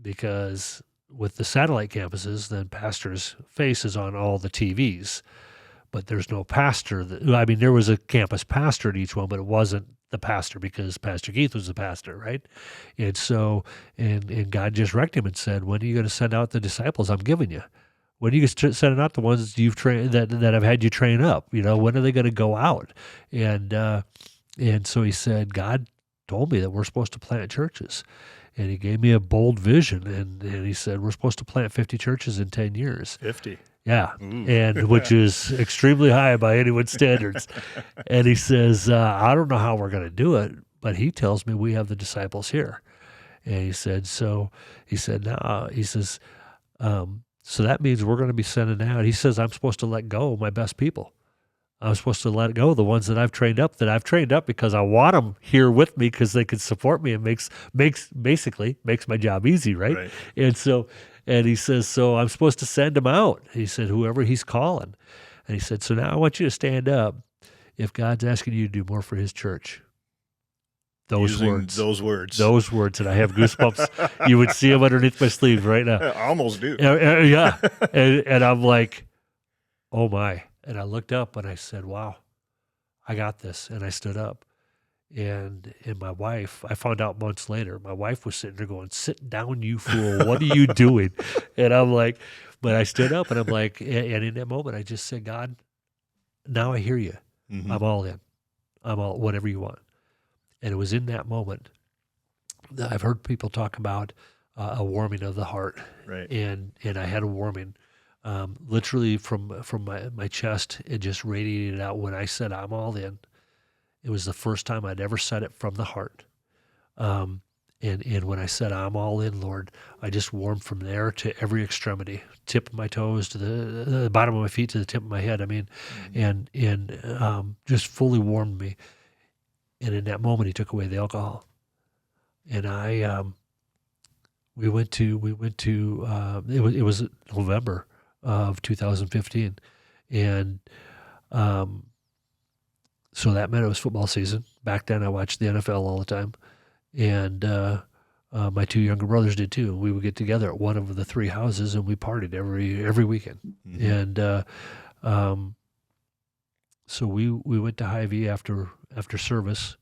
Because with the satellite campuses, then pastor's face is on all the TVs. But there's no pastor. There was a campus pastor at each one, but it wasn't the pastor because Pastor Keith was the pastor, right? And so, and God just wrecked him and said, when are you going to send out the disciples I'm giving you? When are you sending out the ones you've trained that I've had you train up? When are they going to go out? And so he said, God told me that we're supposed to plant churches. And he gave me a bold vision, and he said, we're supposed to plant 50 churches in 10 years. 50. Yeah, and which is extremely high by anyone's standards. And he says, I don't know how we're going to do it, but he tells me we have the disciples here. And he said, so that means we're going to be sending out. He says, I'm supposed to let go of my best people. I'm supposed to let go of the ones that I've trained up because I want them here with me because they can support me and makes my job easy, right? And he says, so I'm supposed to send them out. He said, whoever he's calling. And he said, so now I want you to stand up if God's asking you to do more for his church. Those words. And I have goosebumps. You would see them underneath my sleeve right now. I almost do. Yeah. And I'm like, oh my. And I looked up and I said, wow, I got this. And I stood up. And my wife, I found out months later, my wife was sitting there going, sit down, you fool. What are you doing? And I'm like, but I stood up and I'm like, and in that moment, I just said, God, now I hear you. Mm-hmm. I'm all in. I'm all, whatever you want. And it was in that moment that I've heard people talk about a warming of the heart. Right. And I had a warming. Literally from my chest, it just radiated out when I said, I'm all in. It was the first time I'd ever said it from the heart. And when I said, I'm all in, Lord, I just warmed from there to every extremity, tip of my toes to the bottom of my feet to the tip of my head. And just fully warmed me. And in that moment, he took away the alcohol. And we went to it was November of 2015. And, so that meant it was football season. Back then, I watched the NFL all the time. And my 2 younger brothers did too. We would get together at one of the 3 houses, and we partied every weekend. Mm-hmm. And so we went to Hy-Vee after service.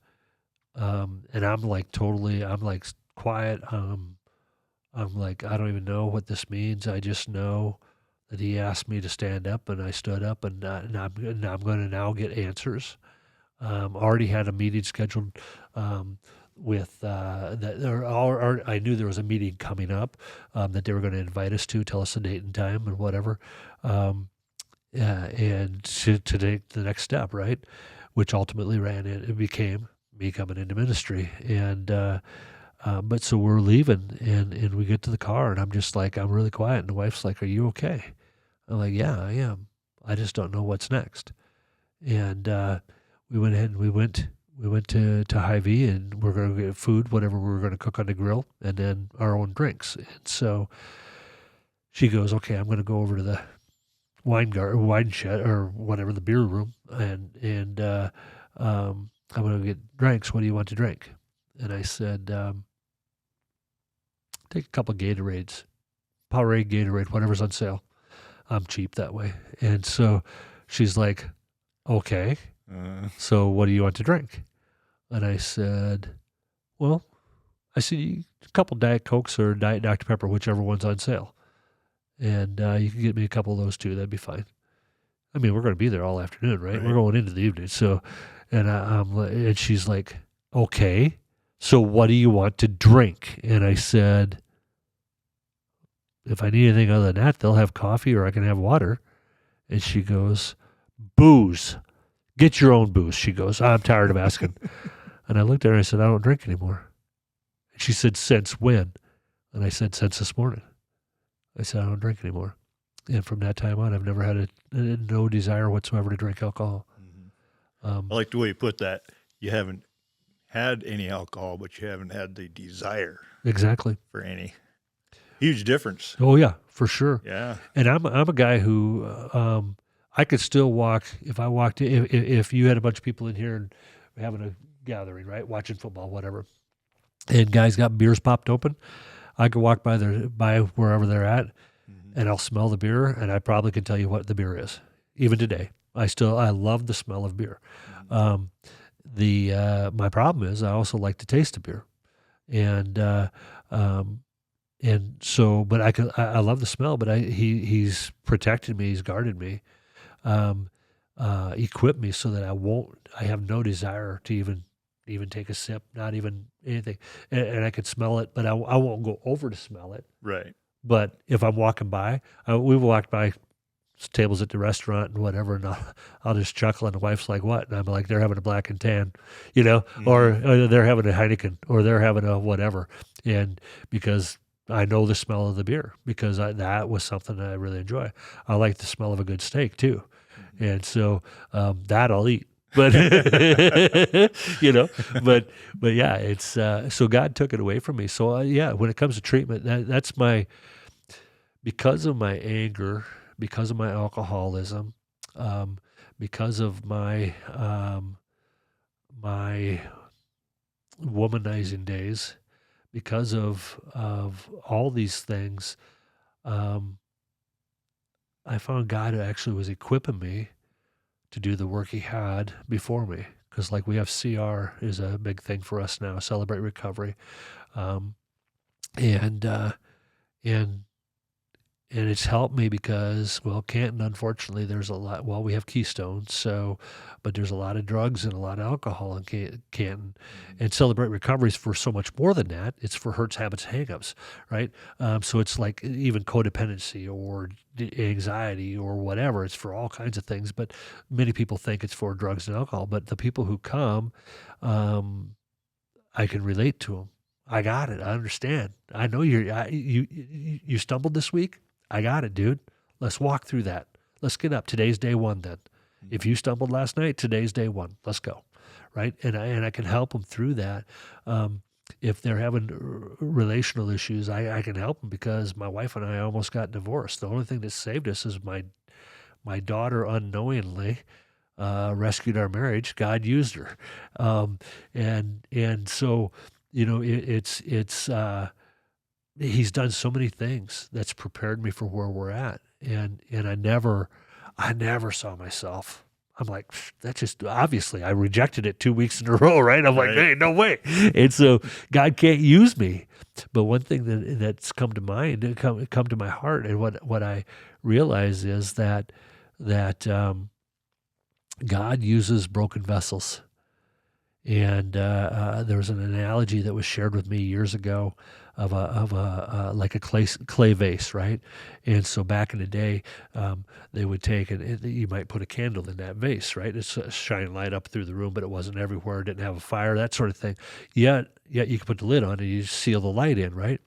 And I'm like quiet. I'm like, I don't even know what this means. I just know that he asked me to stand up, and I stood up, and I'm going to now get answers. Already had a meeting scheduled with that. I knew there was a meeting coming up that they were going to invite us to, tell us the date and time and whatever, and to take the next step, right? Which ultimately it became me coming into ministry. And but so we're leaving, and we get to the car, and I'm just like, I'm really quiet, and the wife's like, "Are you okay?" I'm like, "Yeah, I am. I just don't know what's next." And we went ahead and we went to Hy-Vee, and we're going to get food, whatever we were going to cook on the grill, and then our own drinks. And so she goes, "Okay, I'm going to go over to the wine shed or whatever, the beer room, and I'm going to get drinks. What do you want to drink?" And I said, "Take a couple of Gatorades, Powerade, Gatorade, whatever's on sale. I'm cheap that way." And so she's like, "Okay. So what do you want to drink?" And I said, a couple Diet Cokes or Diet Dr. Pepper, whichever one's on sale. And you can get me a couple of those too. That'd be fine. I mean, we're going to be there all afternoon, right? We're going into the evening. So, and she's like, okay, so what do you want to drink? And I said, if I need anything other than that, they'll have coffee or I can have water. And she goes, booze. Get your own booze. She goes, I'm tired of asking. And I looked at her and I said, I don't drink anymore. And she said, since when? And I said, since this morning. I said, I don't drink anymore. And from that time on, I've never had no desire whatsoever to drink alcohol. I like the way you put that. You haven't had any alcohol, but you haven't had the desire Exactly. for any. Huge difference. Oh, yeah, for sure. Yeah. And I'm a guy who I could still walk if I walked if you had a bunch of people in here and we're having a gathering, right, watching football, whatever, and guys got beers popped open, I could walk by wherever they're at, and I'll smell the beer, and I probably can tell you what the beer is. Even today, I love the smell of beer. My problem is I also like the taste of beer, and so, but I love the smell, but he's protected me, he's guarded me, equipped me so that I have no desire to even take a sip, not even anything. And I could smell it, but I won't go over to smell it. Right. But if I'm walking by, we've walked by tables at the restaurant and whatever, and I'll just chuckle, and the wife's like, what? And I'm like, they're having a black and tan, or they're having a Heineken, or they're having a whatever. And because I know the smell of the beer, because that was something that I really enjoy. I like the smell of a good steak too. And so that I'll eat. But, but yeah, it's, so God took it away from me. So when it comes to treatment, that's because of my anger, because of my alcoholism, because of my womanizing days, because of all these things, I found God actually was equipping me to do the work he had before me. Because like we have CR is a big thing for us now, Celebrate Recovery. And it's helped me because, Canton, unfortunately, there's a lot, we have Keystone, but there's a lot of drugs and a lot of alcohol in Canton. And Celebrate Recovery is for so much more than that. It's for hurts, habits, hangups, right? So it's like even codependency or anxiety or whatever. It's for all kinds of things, but many people think it's for drugs and alcohol. But the people who come, I can relate to them. I got it. I understand. I know you stumbled this week. I got it, dude. Let's walk through that. Let's get up. Today's day one then. If you stumbled last night, today's day one. Let's go, right? And I can help them through that. If they're having relational issues, I can help them because my wife and I almost got divorced. The only thing that saved us is my daughter unknowingly rescued our marriage. God used her, and so it's he's done so many things that's prepared me for where we're at. And I never saw myself. I'm like, that's just, obviously I rejected it 2 weeks in a row, right? I'm like, hey, no way. And so God can't use me. But one thing that's come to mind, come to my heart, and what I realize is that God uses broken vessels. And there was an analogy that was shared with me years ago of a like a clay vase, right? And so back in the day, they would take and you might put a candle in that vase, right? It's a shining light up through the room, but it wasn't everywhere. It didn't have a fire, that sort of thing. Yet you could put the lid on and you seal the light in, right?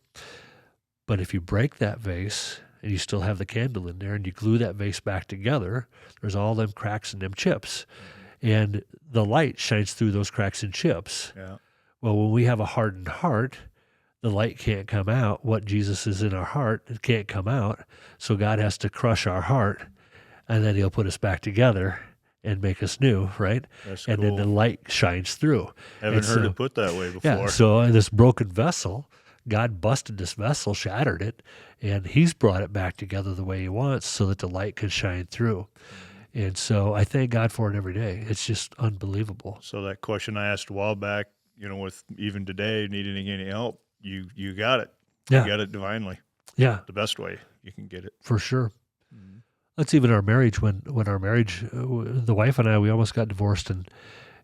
But if you break that vase and you still have the candle in there and you glue that vase back together, there's all them cracks and them chips. And the light shines through those cracks and chips. Yeah. Well, when we have a hardened heart, the light can't come out. What Jesus is in our heart, it can't come out. So God has to crush our heart, and then he'll put us back together and make us new, right? That's and cool. then the light shines through. Haven't heard it put that way before. Yeah, so in this broken vessel, God busted this vessel, shattered it, and he's brought it back together the way he wants so that the light can shine through. And so I thank God for it every day. It's just unbelievable. So that question I asked a while back, with even today, needing any help, you got it. Yeah. You got it divinely. Yeah. The best way you can get it. For sure. Mm-hmm. That's even our marriage. When our marriage, the wife and I, we almost got divorced, and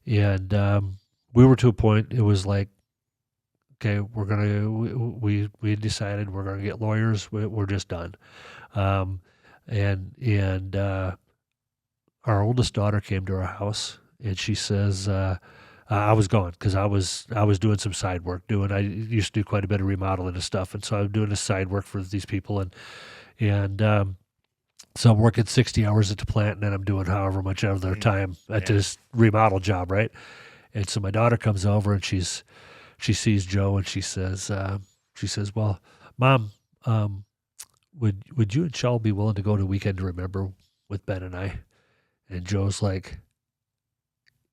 we we were to a point, it was like, okay, we decided we're going to get lawyers. We're just done. And our oldest daughter came to our house, and she says, I was gone because I was doing some side work. I used to do quite a bit of remodeling and stuff, and so I'm doing this side work for these people, and so I'm working 60 hours at the plant, and then I'm doing however much of their time at this remodel job, right? And so my daughter comes over, and she sees Joe, and she says, well, Mom, would you and Shell be willing to go to Weekend to Remember with Ben and I? And Joe's like,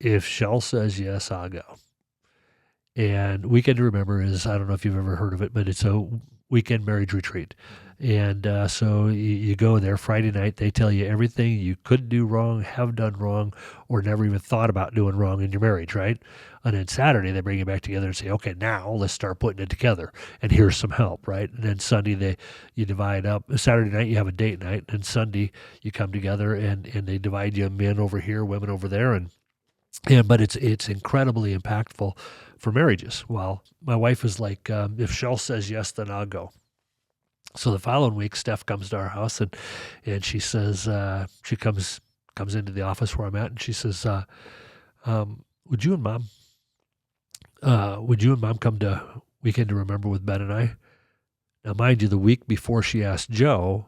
if Shell says yes, I'll go. And Weekend to Remember is, I don't know if you've ever heard of it, but it's a weekend marriage retreat. And so you go there Friday night. They tell you everything you could do wrong, have done wrong, or never even thought about doing wrong in your marriage, right? And then Saturday, they bring you back together and say, okay, now let's start putting it together. And here's some help, right? And then Sunday, you divide up. Saturday night, you have a date night. And Sunday, you come together, and they divide you men over here, women over there. But it's incredibly impactful for marriages. Well, my wife is like, if Shell says yes, then I'll go. So the following week, Steph comes to our house, and she says, she comes into the office where I'm at, and she says, would you and Mom come to Weekend to Remember with Ben and I? Now, mind you, the week before she asked Joe,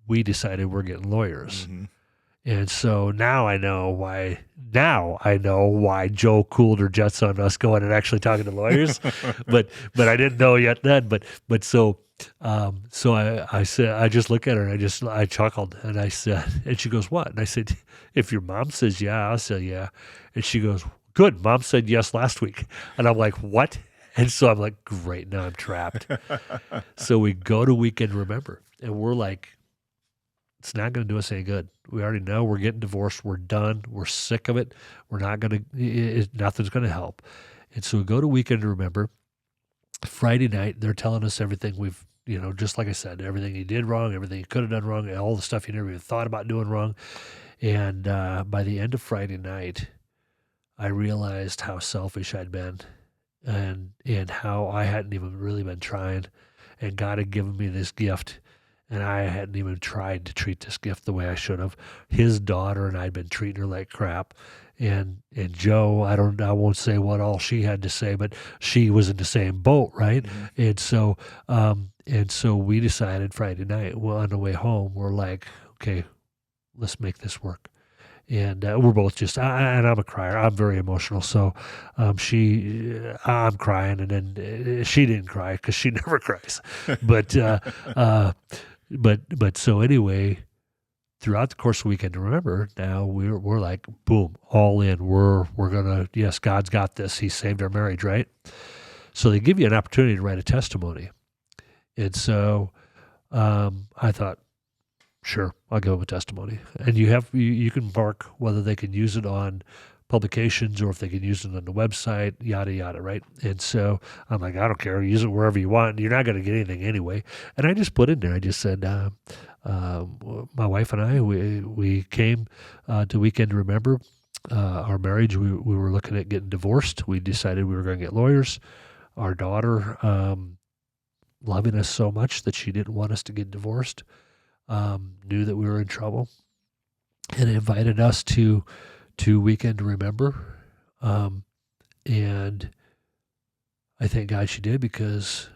we decided we're getting lawyers. Mm-hmm. And so now I know why Joe cooled her jets on us going and actually talking to lawyers, but I didn't know yet then. But so I said, I just looked at her and I chuckled, and I said, and she goes, what? And I said, if your mom says yeah, I'll say yeah. And she goes, good, Mom said yes last week. And I'm like, what? And so I'm like, great, now I'm trapped. So we go to Weekend Remember, and we're like, it's not going to do us any good. We already know we're getting divorced. We're done. We're sick of it. We're not going to, nothing's going to help. And so we go to Weekend to Remember. Friday night, they're telling us everything we've, just like I said, everything you did wrong, everything you could have done wrong, all the stuff you never even thought about doing wrong. And by the end of Friday night, I realized how selfish I'd been and how I hadn't even really been trying. And God had given me this gift, and I hadn't even tried to treat this gift the way I should have. His daughter and I'd been treating her like crap. And Joe, I won't say what all she had to say, but she was in the same boat, right? Mm-hmm. And so we decided Friday night, well, on the way home, we're like, okay, let's make this work. And we're both just, and I'm a crier. I'm very emotional. So I'm crying, and then she didn't cry because she never cries. But so anyway, throughout the course of Weekend to Remember, now we're like, boom, all in. We're gonna, yes, God's got this. He saved our marriage, right? So they give you an opportunity to write a testimony, and so I thought, sure, I'll give them a testimony. And you can mark whether they can use it on publications or if they can use it on the website, yada, yada, right? And so I'm like, I don't care. Use it wherever you want. You're not going to get anything anyway. And I just put in there, I just said, my wife and I, we came to Weekend to Remember our marriage. We were looking at getting divorced. We decided we were going to get lawyers. Our daughter, loving us so much that she didn't want us to get divorced, knew that we were in trouble, and invited us to Weekend to Remember. And I thank God she did, because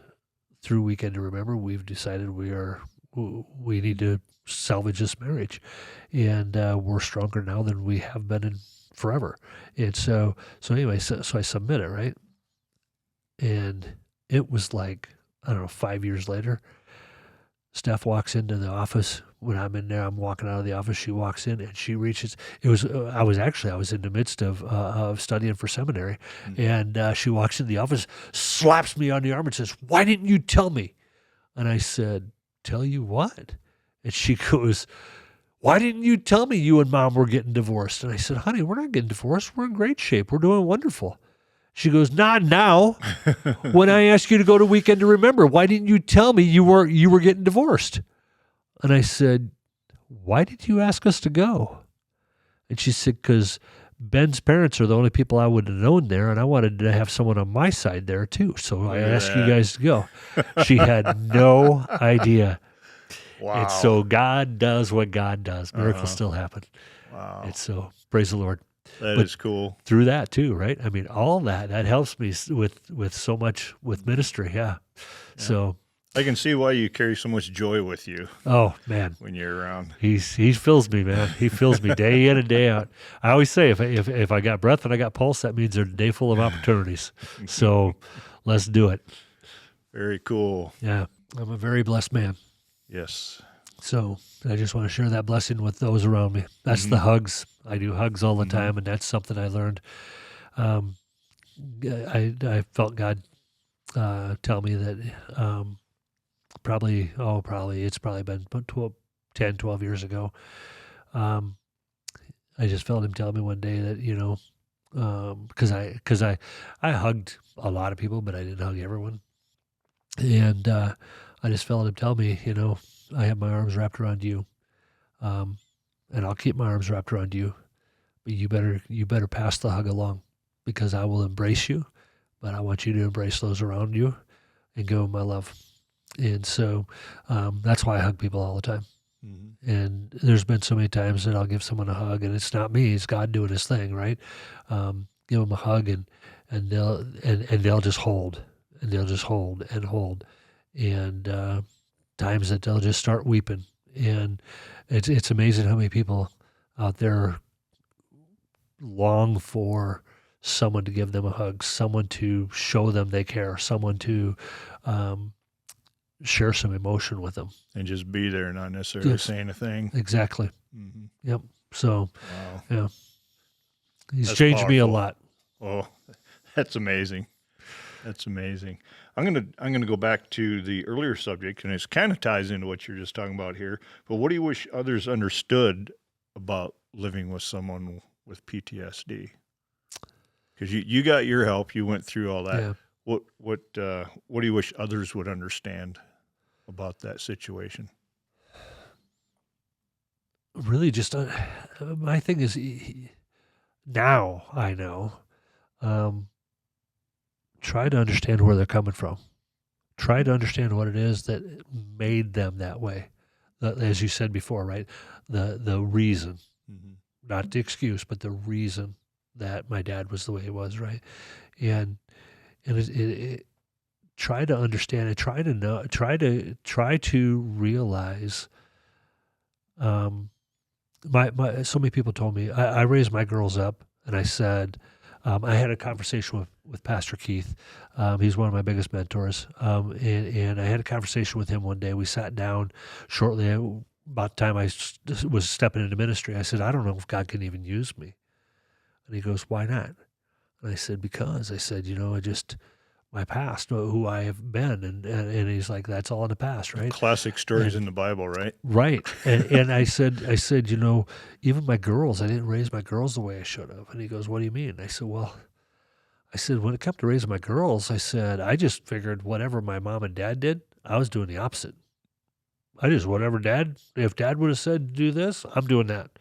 through Weekend to Remember, we've decided we need to salvage this marriage, and we're stronger now than we have been in forever. And so anyway, so I submit it, right? And it was like, I don't know, 5 years later, Steph walks into the office. When I'm in there, I'm walking out of the office. She walks in, and she reaches. It was I was in the midst of studying for seminary, mm-hmm. And she walks in the office, slaps me on the arm, and says, "Why didn't you tell me?" And I said, "Tell you what?" And she goes, "Why didn't you tell me you and Mom were getting divorced?" And I said, "Honey, we're not getting divorced. We're in great shape. We're doing wonderful." She goes, "Not now. When I asked you to go to Weekend to Remember, why didn't you tell me you were getting divorced?" And I said, "Why did you ask us to go?" And she said, "Because Ben's parents are the only people I would have known there, and I wanted to have someone on my side there too. So I asked you guys to go. She had no idea. Wow. And so God does what God does. Miracles still happen. Wow. And so praise the Lord. That is cool. Through that too, right? I mean, all that helps me with so much with ministry. Yeah. So I can see why you carry so much joy with you. Oh man, when you're around, he fills me, man. He fills me day in and day out. I always say, if I got breath and I got pulse, that means there's a day full of opportunities. So let's do it. Very cool. Yeah, I'm a very blessed man. Yes. So I just want to share that blessing with those around me. That's the hugs. I do hugs all the time, and that's something I learned. I felt God tell me that it's probably been 10, 12 years ago. I just felt him tell me one day that, because I hugged a lot of people, but I didn't hug everyone. And I just felt him tell me, I have my arms wrapped around you, and I'll keep my arms wrapped around you, but you better pass the hug along, because I will embrace you, but I want you to embrace those around you and give them my love. And so that's why I hug people all the time. Mm-hmm. And there's been so many times that I'll give someone a hug, and it's not me, it's God doing his thing, right? Give them a hug, and they'll just hold, and they'll just hold and hold. And times that they'll just start weeping. And it's amazing how many people out there long for someone to give them a hug, someone to show them they care, someone to share some emotion with them. And just be there, not necessarily saying a thing. Exactly. Mm-hmm. Yep. So, wow. Yeah. That's changed powerful. Me a lot. Oh, that's amazing. That's amazing. I'm gonna go back to the earlier subject, and it kind of ties into what you're just talking about here. But what do you wish others understood about living with someone with PTSD? Because you got your help, you went through all that. Yeah. What do you wish others would understand about that situation? Really, just my thing is, now I know. Try to understand where they're coming from. Try to understand what it is that made them that way. As you said before, right? The reason, not the excuse, but the reason that my dad was the way he was, right? And it try to understand it. Try to know. Try to realize. So many people told me, I raised my girls up, and I said, I had a conversation with Pastor Keith. He's one of my biggest mentors. And I had a conversation with him one day. We sat down shortly about the time I was stepping into ministry. I said, I don't know if God can even use me. And he goes, why not? And I said, because. I said, my past, who I have been. And he's like, that's all in the past, right? Classic stories in the Bible, right? Right. And I said, even my girls, I didn't raise my girls the way I should have. And he goes, what do you mean? I said, when it comes to raising my girls, I said, I just figured whatever my mom and dad did, I was doing the opposite. If dad would have said do this, I'm doing that.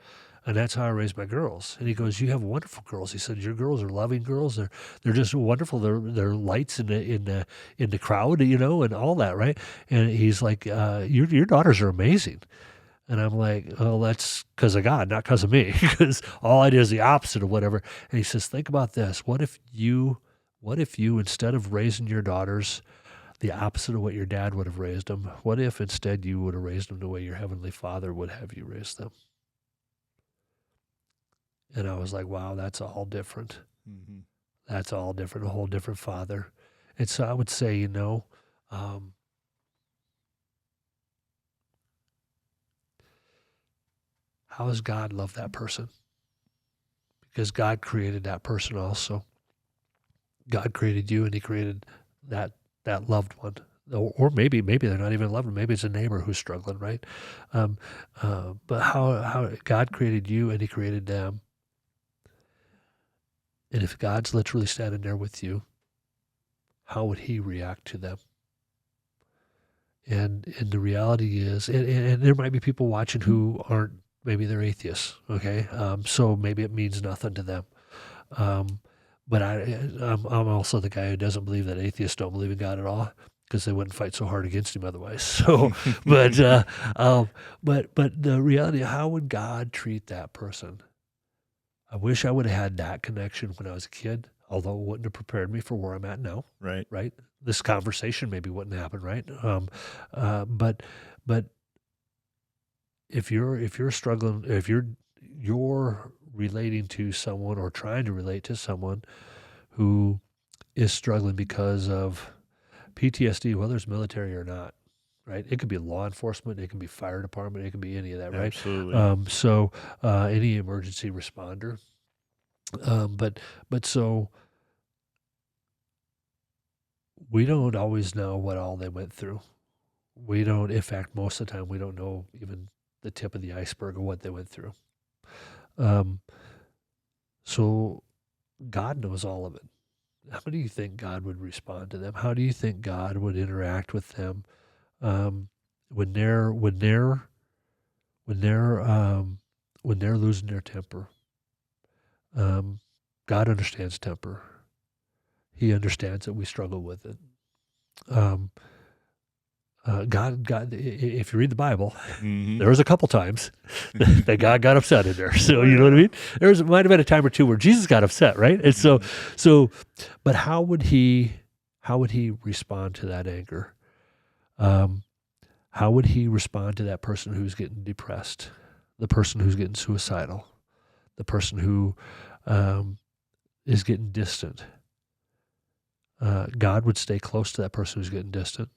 And that's how I raised my girls. And he goes, you have wonderful girls. He said, your girls are loving girls. They're just wonderful. They're lights in the crowd, and all that, right? And he's like, your daughters are amazing. And I'm like, oh, that's because of God, not because of me, because all I did is the opposite of whatever. And he says, think about this. What if you, instead of raising your daughters the opposite of what your dad would have raised them, what if instead you would have raised them the way your Heavenly Father would have you raise them? And I was like, wow, that's all different. Mm-hmm. That's all different, a whole different Father. And so I would say, how does God love that person? Because God created that person also. God created you, and he created that loved one. Or maybe they're not even loved. Maybe it's a neighbor who's struggling, right? But how God created you, and he created them. And if God's literally standing there with you, how would he react to them? And the reality is, and there might be people watching who aren't, maybe they're atheists, okay? So maybe it means nothing to them. But I'm also the guy who doesn't believe that atheists don't believe in God at all, because they wouldn't fight so hard against him otherwise. So, but the reality, how would God treat that person? I wish I would have had that connection when I was a kid, although it wouldn't have prepared me for where I'm at now. Right. Right. This conversation maybe wouldn't happen. Right. But if you're struggling, if you're relating to someone or trying to relate to someone who is struggling because of PTSD, whether it's military or not, right? It could be law enforcement, it can be fire department, it can be any of that, right? Absolutely. So any emergency responder. But so we don't always know what all they went through. We don't, in fact, most of the time, we don't know even the tip of the iceberg of what they went through. So God knows all of it. How do you think God would respond to them? How do you think God would interact with them when they're losing their temper? God understands temper. He understands that we struggle with it. God, if you read the Bible, there was a couple times that God got upset in there. So you know what I mean? Might have been a time or two where Jesus got upset, right? And so, but how would he respond to that anger? How would he respond to that person who's getting depressed, the person who's getting suicidal, the person who is getting distant? God would stay close to that person who's getting distant.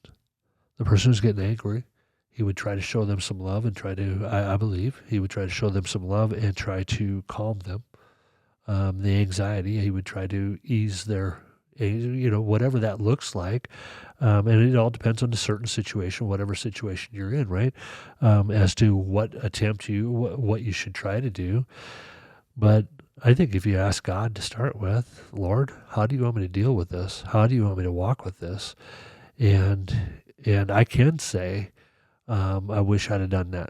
The person who's getting angry, he would try to show them some love and I believe, he would try to show them some love and try to calm them. The anxiety, he would try to ease their, whatever that looks like. And it all depends on the certain situation, whatever situation you're in, right? As to what you should try to do. But I think if you ask God to start with, Lord, how do you want me to deal with this? How do you want me to walk with this? And I can say, I wish I'd have done that,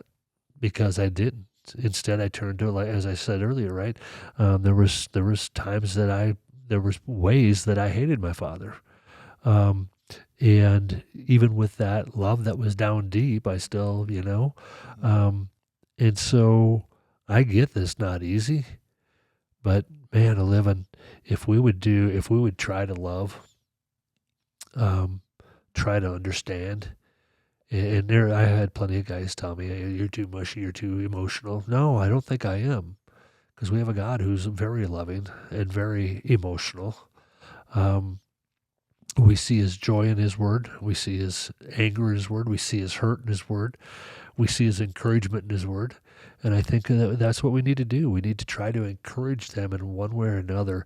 because I didn't. Instead, I turned to, like as I said earlier, right? There was times that there was ways that I hated my father, and even with that love that was down deep, I still, and so I get this not easy, but man, if we would try to love, try to understand. And I had plenty of guys tell me, hey, you're too mushy, you're too emotional. No, I don't think I am, because we have a God who's very loving and very emotional. We see his joy in his word. We see his anger in his word. We see his hurt in his word. We see his encouragement in his word. And I think that's what we need to do. We need to try to encourage them in one way or another.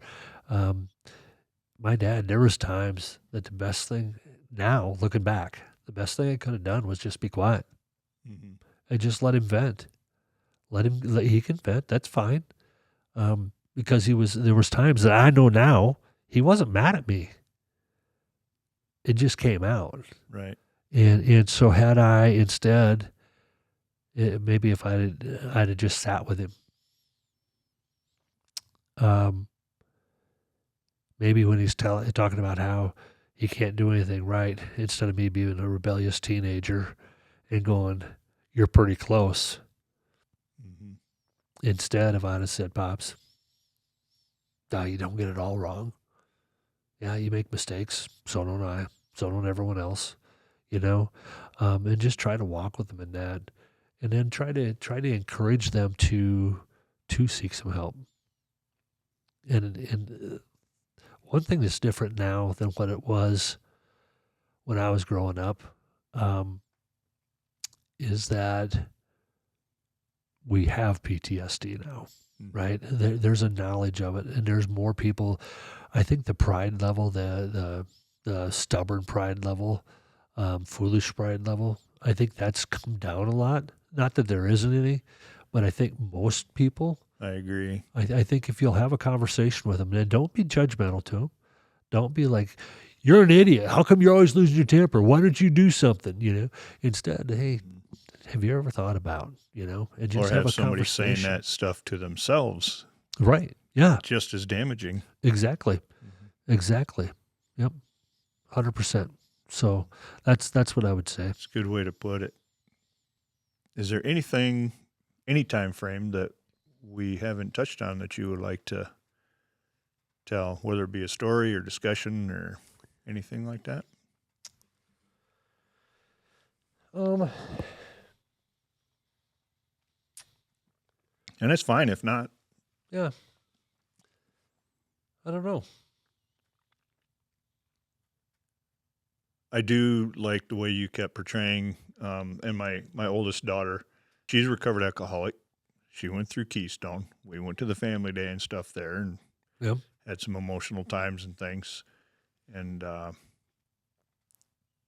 My dad, there was times that the best thing, now looking back, the best thing I could have done was just be quiet and just let him vent. He can vent. That's fine. Because there was times that I know now he wasn't mad at me. It just came out. Right. And so had I instead, maybe if I'd have just sat with him, maybe when he's talking about how he can't do anything right, instead of me being a rebellious teenager and going, you're pretty close. Instead, if I'd have said, Pops, you don't get it all wrong. Yeah, you make mistakes. So don't I. So don't everyone else. And just try to walk with them in that, and then try to encourage them to seek some help. And one thing that's different now than what it was when I was growing up is that we have PTSD now, right? There's a knowledge of it, and there's more people. I think the pride level, the stubborn pride level, foolish pride level, I think that's come down a lot. Not that there isn't any, but I think most people. I agree. I think if you'll have a conversation with them, then don't be judgmental to them. Don't be like, you're an idiot. How come you're always losing your temper? Why don't you do something? Instead, hey, have you ever thought about, and just or have a somebody saying conversation. that stuff to themselves. Right. Yeah, just as damaging. exactly. Exactly. Yep. 100%. So that's what I would say. It's a good way to put it. Is there anything, any time frame that we haven't touched on that you would like to tell, whether it be a story or discussion or anything like that? And it's fine if not. Yeah. I don't know. I do like the way you kept portraying, and my oldest daughter, she's a recovered alcoholic. She went through Keystone. We went to the family day and stuff there and Yep. had some emotional times and things. And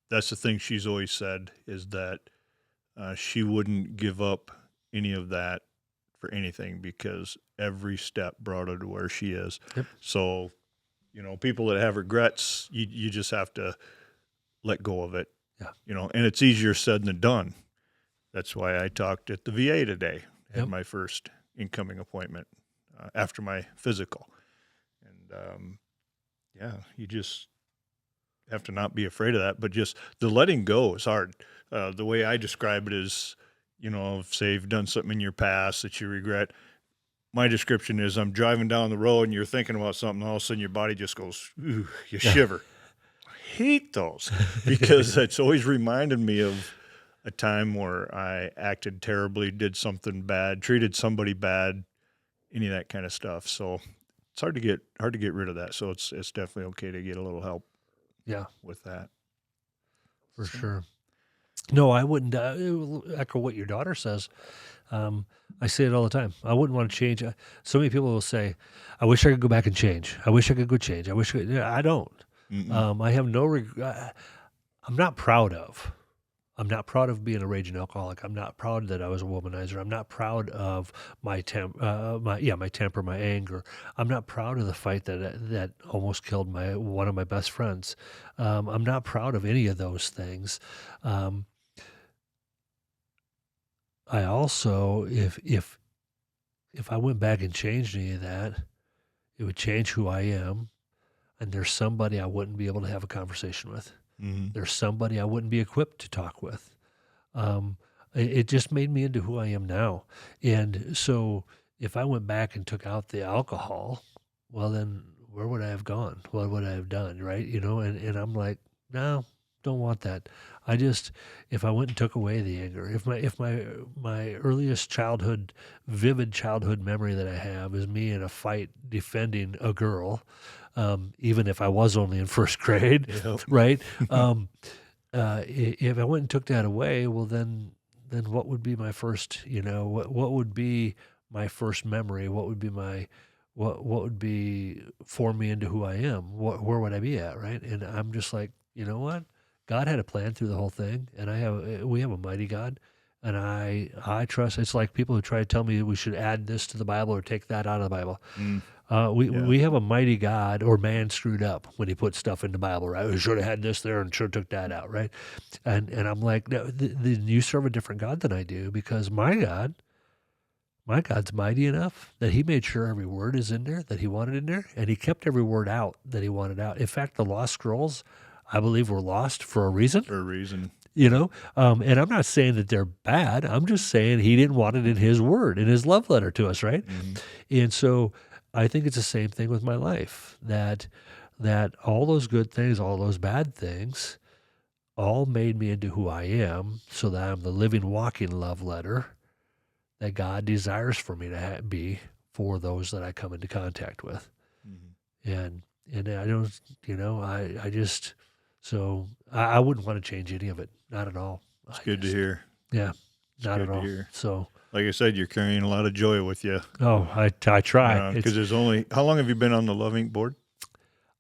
that's the thing she's always said is that she wouldn't give up any of that for anything because every step brought her to where she is. Yep. So, people that have regrets, you just have to let go of it. Yeah. And it's easier said than done. That's why I talked at the VA today, had my first incoming appointment after my physical. And, you just have to not be afraid of that, but just the letting go is hard. The way I describe it is, say you've done something in your past that you regret. My description is I'm driving down the road and you're thinking about something, all of a sudden your body just goes, ooh, you shiver. I hate those because it's always reminded me of a time where I acted terribly, did something bad, treated somebody bad, any of that kind of stuff. So it's hard to get rid of that. So it's definitely okay to get a little help. Yeah. With that. For sure. No, I wouldn't echo what your daughter says. I say it all the time. I wouldn't want to change. So many people will say, I wish I could go back and change. I wish I could go change. I don't. I have no regret. I'm not proud of. I'm not proud of being a raging alcoholic. I'm not proud that I was a womanizer. I'm not proud of my temper, my anger. I'm not proud of the fight that almost killed one of my best friends. I'm not proud of any of those things. I also, if I went back and changed any of that, it would change who I am. And there's somebody I wouldn't be able to have a conversation with. Mm-hmm. There's somebody I wouldn't be equipped to talk with. It just made me into who I am now. And so if I went back and took out the alcohol, well, then where would I have gone? What would I have done, right? And I'm like, no, don't want that. If I went and took away the anger, if my earliest vivid childhood memory that I have is me in a fight defending a girl, even if I was only in first grade, yep. Right? If I went and took that away, well, then what would be my first, what would be my first memory? What would be what would be form me into who I am? Where would I be at, right? And I'm just like, you know what? God had a plan through the whole thing, and we have a mighty God, and I trust. It's like people who try to tell me we should add this to the Bible or take that out of the Bible. We have a mighty God, or man screwed up when he put stuff in the Bible, right? We should have had this there and should have took that out, right? And I'm like, no, you serve a different God than I do, because my God's mighty enough that he made sure every word is in there that he wanted in there, and he kept every word out that he wanted out. In fact, the lost scrolls, I believe, were lost for a reason. And I'm not saying that they're bad. I'm just saying he didn't want it in his word, in his love letter to us, right? Mm-hmm. And so I think it's the same thing with my life, that all those good things, all those bad things, all made me into who I am, so that I'm the living, walking love letter that God desires for me to be for those that I come into contact with. Mm-hmm. And I don't, so I wouldn't want to change any of it. Not at all. It's good to hear. Yeah, not at all. So, like I said, you're carrying a lot of joy with you. Oh, I try. Because there's only, how long have you been on the Love Inc. board?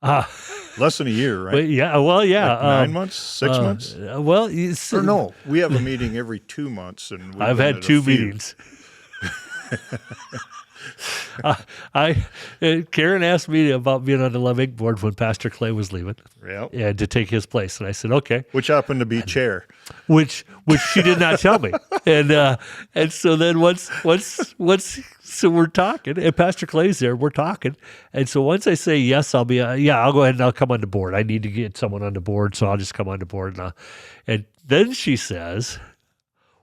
Less than a year, right? Yeah. Well, yeah. Like 9 months, 6 months? Well, or no, we have a meeting every 2 months, and I've had 2 meetings. Karen asked me about being on the Love Inc. board when Pastor Clay was leaving, Yep. and to take his place. And I said, okay. Which happened to be chair. Which she did not tell me. And so then once so we're talking, and Pastor Clay's there, we're talking. And so once I say yes, I'll go ahead and I'll come on the board. I need to get someone on the board, so I'll just come on the board. And then she says,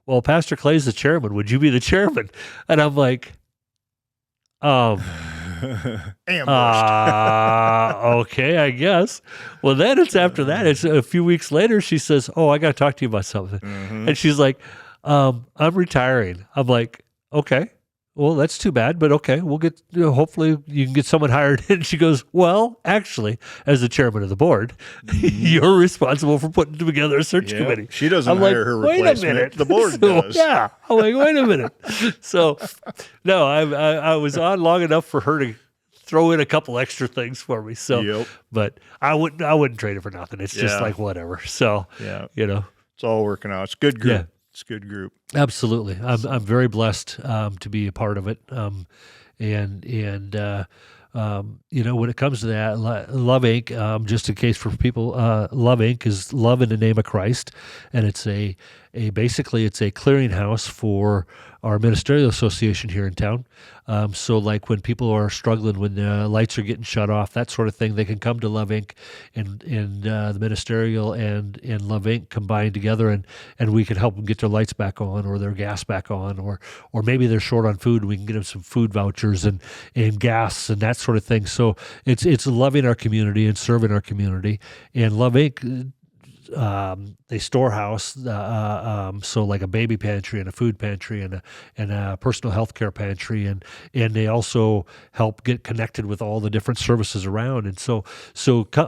well, Pastor Clay's the chairman. Would you be the chairman? And I'm like, okay, I guess. Well, then it's after that. It's a few weeks later. She says, oh, I got to talk to you about something. Mm-hmm. And she's like, I'm retiring. I'm like, okay. Well, that's too bad, but okay, we'll get, hopefully you can get someone hired. And she goes, well, actually, as the chairman of the board, you're responsible for putting together a search committee. She doesn't hire her wait replacement. a minute. The board does. Yeah. I'm like, wait a minute. So, no, I was on long enough for her to throw in a couple extra things for me. So, but I wouldn't trade it for nothing. It's just like whatever. So, it's all working out. It's a good group. Yeah. It's a good group. Absolutely. I'm very blessed to be a part of it. And when it comes to that, Love Inc., just in case for people, Love Inc. is love in the name of Christ. And it's basically it's a clearinghouse for our ministerial association here in town. So like when people are struggling, when the lights are getting shut off, that sort of thing, they can come to Love Inc. and the ministerial and Love Inc. combine together, and we can help them get their lights back on or their gas back on, or maybe they're short on food. We can get them some food vouchers and gas and that sort of thing. So it's loving our community and serving our community. And Love Inc., they storehouse, so like a baby pantry and a food pantry and a personal health care pantry, and they also help get connected with all the different services around. And so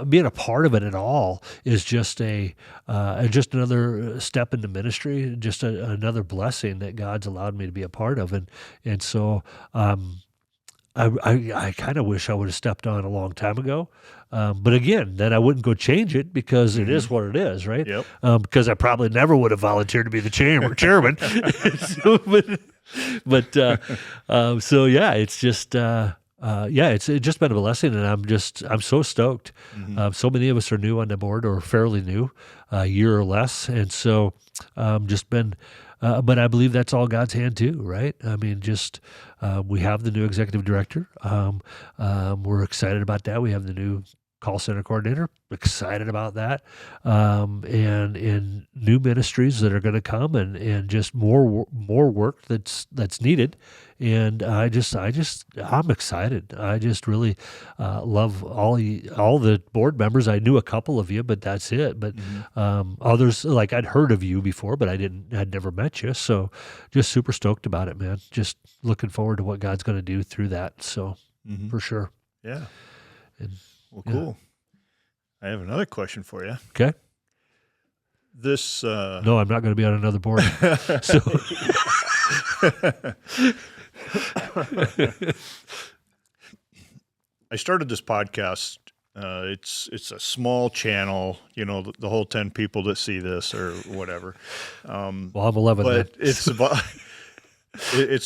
being a part of it at all is just just another step in the ministry, just another blessing that God's allowed me to be a part of. And so I kind of wish I would have stepped on a long time ago. But again, then I wouldn't go change it because it is what it is, right? Yep. Because I probably never would have volunteered to be the chairman. So yeah, it's just it's just been a blessing, and I'm so stoked. So many of us are new on the board, or fairly new, a year or less, and so just been. But I believe that's all God's hand too, right? I mean, we have the new executive director. We're excited about that. We have the new call center coordinator. Excited about that. And new ministries that are going to come, and just more work that's needed. And I'm excited. I just really love all the board members. I knew a couple of you, but that's it. But others, like I'd heard of you before, but I'd never met you. So just super stoked about it, man. Just looking forward to what God's going to do through that. So for sure. Yeah. Well, cool. I have another question for you. Okay. This No, I'm not going to be on another board. So I started this podcast. It's a small channel, the whole 10 people that see this or whatever. I'm 11. But it's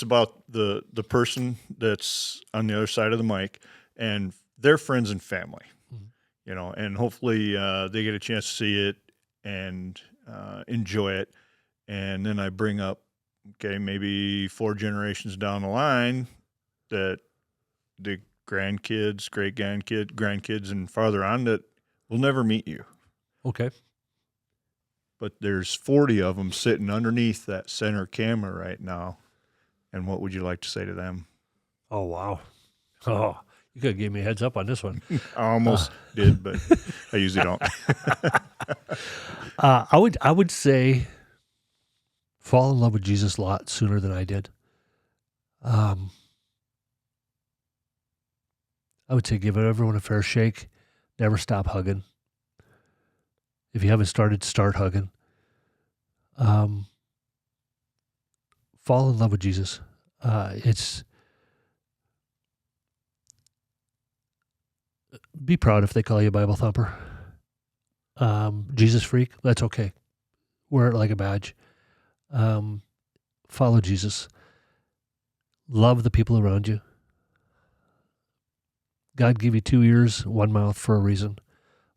about the person that's on the other side of the mic and their friends and family, and hopefully they get a chance to see it and enjoy it. And then I bring up, maybe 4 generations down the line that the grandkids, grandkids, and farther on that will never meet you. Okay. But there's 40 of them sitting underneath that center camera right now. And what would you like to say to them? Oh, wow. Oh, you could have gave me a heads up on this one. I almost did, but I usually don't. I would say fall in love with Jesus a lot sooner than I did. I would say give everyone a fair shake. Never stop hugging. If you haven't started, start hugging. Fall in love with Jesus. Be proud if they call you a Bible thumper. Jesus freak, that's okay. Wear it like a badge. Follow Jesus. Love the people around you. God gave you 2 ears, 1 mouth for a reason.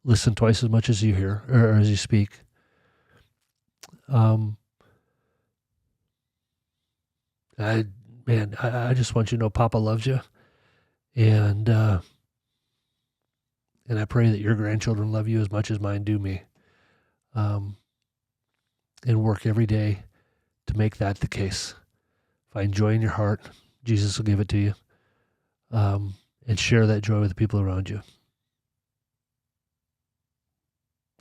Listen twice as much as you hear or as you speak. I just want you to know Papa loves you, and I pray that your grandchildren love you as much as mine do me, and work every day to make that the case. Find joy in your heart. Jesus will give it to you, and share that joy with the people around you.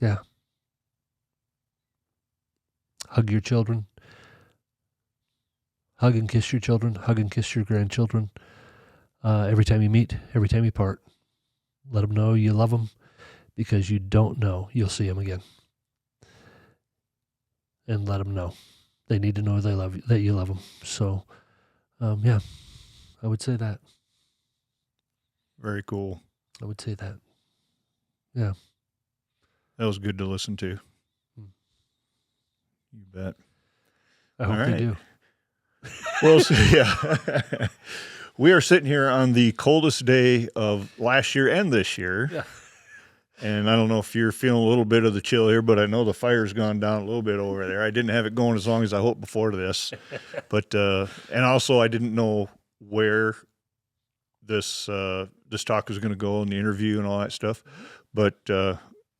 Yeah. Hug your children. Hug and kiss your children. Hug and kiss your grandchildren. Every time you meet, every time you part. Let them know you love them, because you don't know you'll see them again. And let them know. They need to know they love you, that you love them. So, yeah, I would say that. Very cool. I would say that. Yeah. That was good to listen to. You bet. I hope they do. Well, so, yeah. We are sitting here on the coldest day of last year and this year. Yeah. And I don't know if you're feeling a little bit of the chill here, but I know the fire's gone down a little bit over there. I didn't have it going as long as I hoped before this. But and also I didn't know where this talk was going to go in the interview and all that stuff. But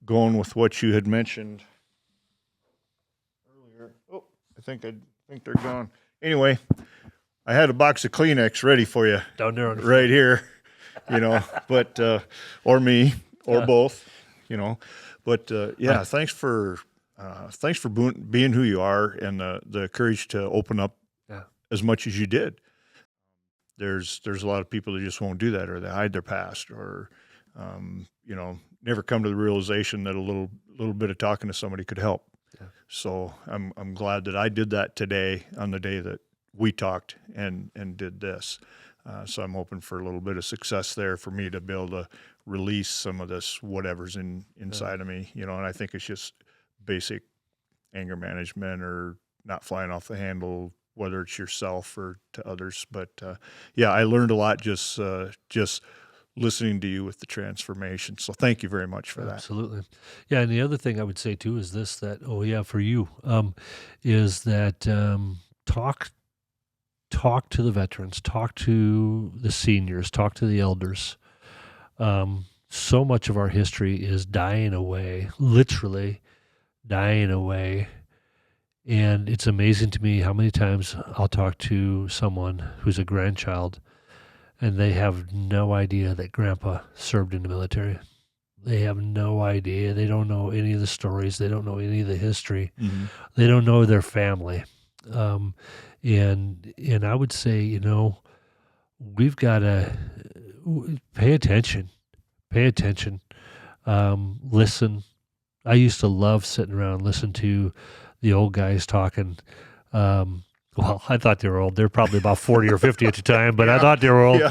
going with what you had mentioned earlier. Oh, I think they're gone. Anyway, I had a box of Kleenex ready for you. Down there on the right here, but or me or both, But yeah, right. Thanks for being who you are and the courage to open up as much as you did. There's a lot of people that just won't do that, or they hide their past, or never come to the realization that a little bit of talking to somebody could help. Yeah. So I'm glad that I did that today on the day that we talked and did this. So I'm hoping for a little bit of success there for me to be able to release some of this whatever's inside of me, and I think it's just basic anger management or not flying off the handle, whether it's yourself or to others. But yeah, I learned a lot just listening to you with the transformation. So thank you very much for that. Absolutely. Yeah. And the other thing I would say too is this, that, for you, is that talk to the veterans, talk to the seniors, talk to the elders. So much of our history is dying away, literally dying away. And it's amazing to me how many times I'll talk to someone who's a grandchild and they have no idea that Grandpa served in the military. They have no idea. They don't know any of the stories. They don't know any of the history. Mm-hmm. They don't know their family. And I would say, we've got to pay attention. Listen. I used to love sitting around and listen to the old guys talking. Well, I thought they were old. They're probably about 40 or 50 at the time, but I thought they were old. Yeah.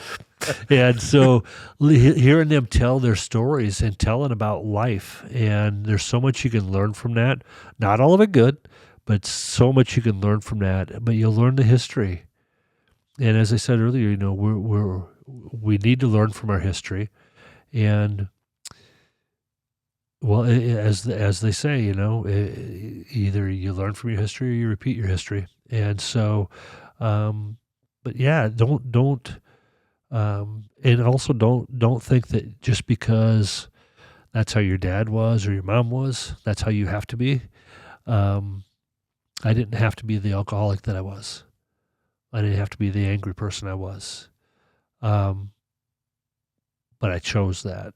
And so hearing them tell their stories and telling about life, and there's so much you can learn from that. Not all of it good, but so much you can learn from that. But you'll learn the history. And as I said earlier, we need to learn from our history. And well, as they say, either you learn from your history or you repeat your history. And so, but yeah, don't, and also don't think that just because that's how your dad was or your mom was, that's how you have to be. I didn't have to be the alcoholic that I was. I didn't have to be the angry person I was. But I chose that.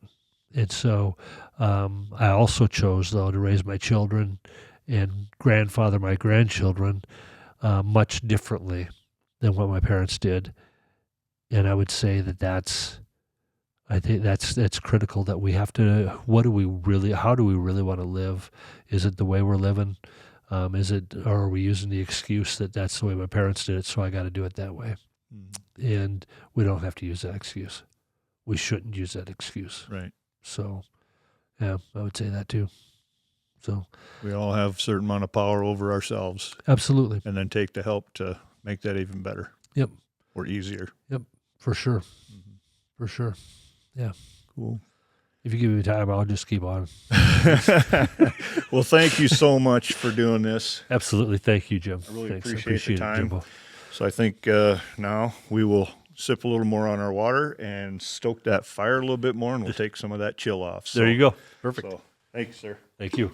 And so I also chose, though, to raise my children and grandfather my grandchildren much differently than what my parents did. And I would say that's critical, that we have to, how do we really want to live? Is it the way we're living? Or are we using the excuse that that's the way my parents did it, so I got to do it that way? Mm-hmm. And we don't have to use that excuse. We shouldn't use that excuse. Right. So, yeah, I would say that too. So we all have a certain amount of power over ourselves. Absolutely. And then take the help to make that even better. Yep. Or easier. Yep. For sure. Mm-hmm. For sure. Yeah. Cool. If you give me time, I'll just keep on. Well, thank you so much for doing this. Absolutely. Thank you, Jim. I really Thanks. appreciate the time. It, Jimbo. So I think now we will sip a little more on our water and stoke that fire a little bit more, and we'll take some of that chill off. So, There you go. Perfect. So, thanks, sir. Thank you.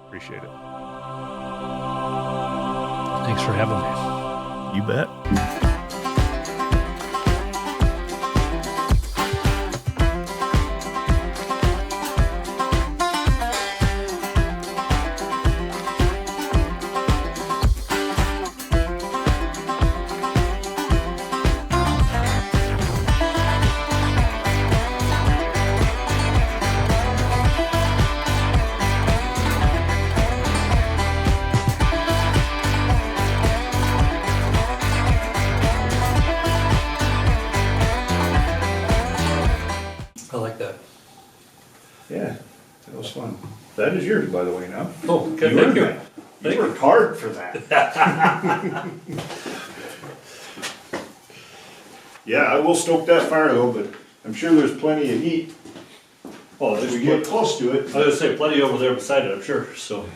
Appreciate it. Thanks for having me. You bet. I like that. Yeah, that was fun. That is yours, by the way, now. Oh, okay. Thank you. You worked hard for that. Yeah, I will stoke that fire though, but I'm sure there's plenty of heat Oh, as we get close to it. I was going to say plenty over there beside it, I'm sure. So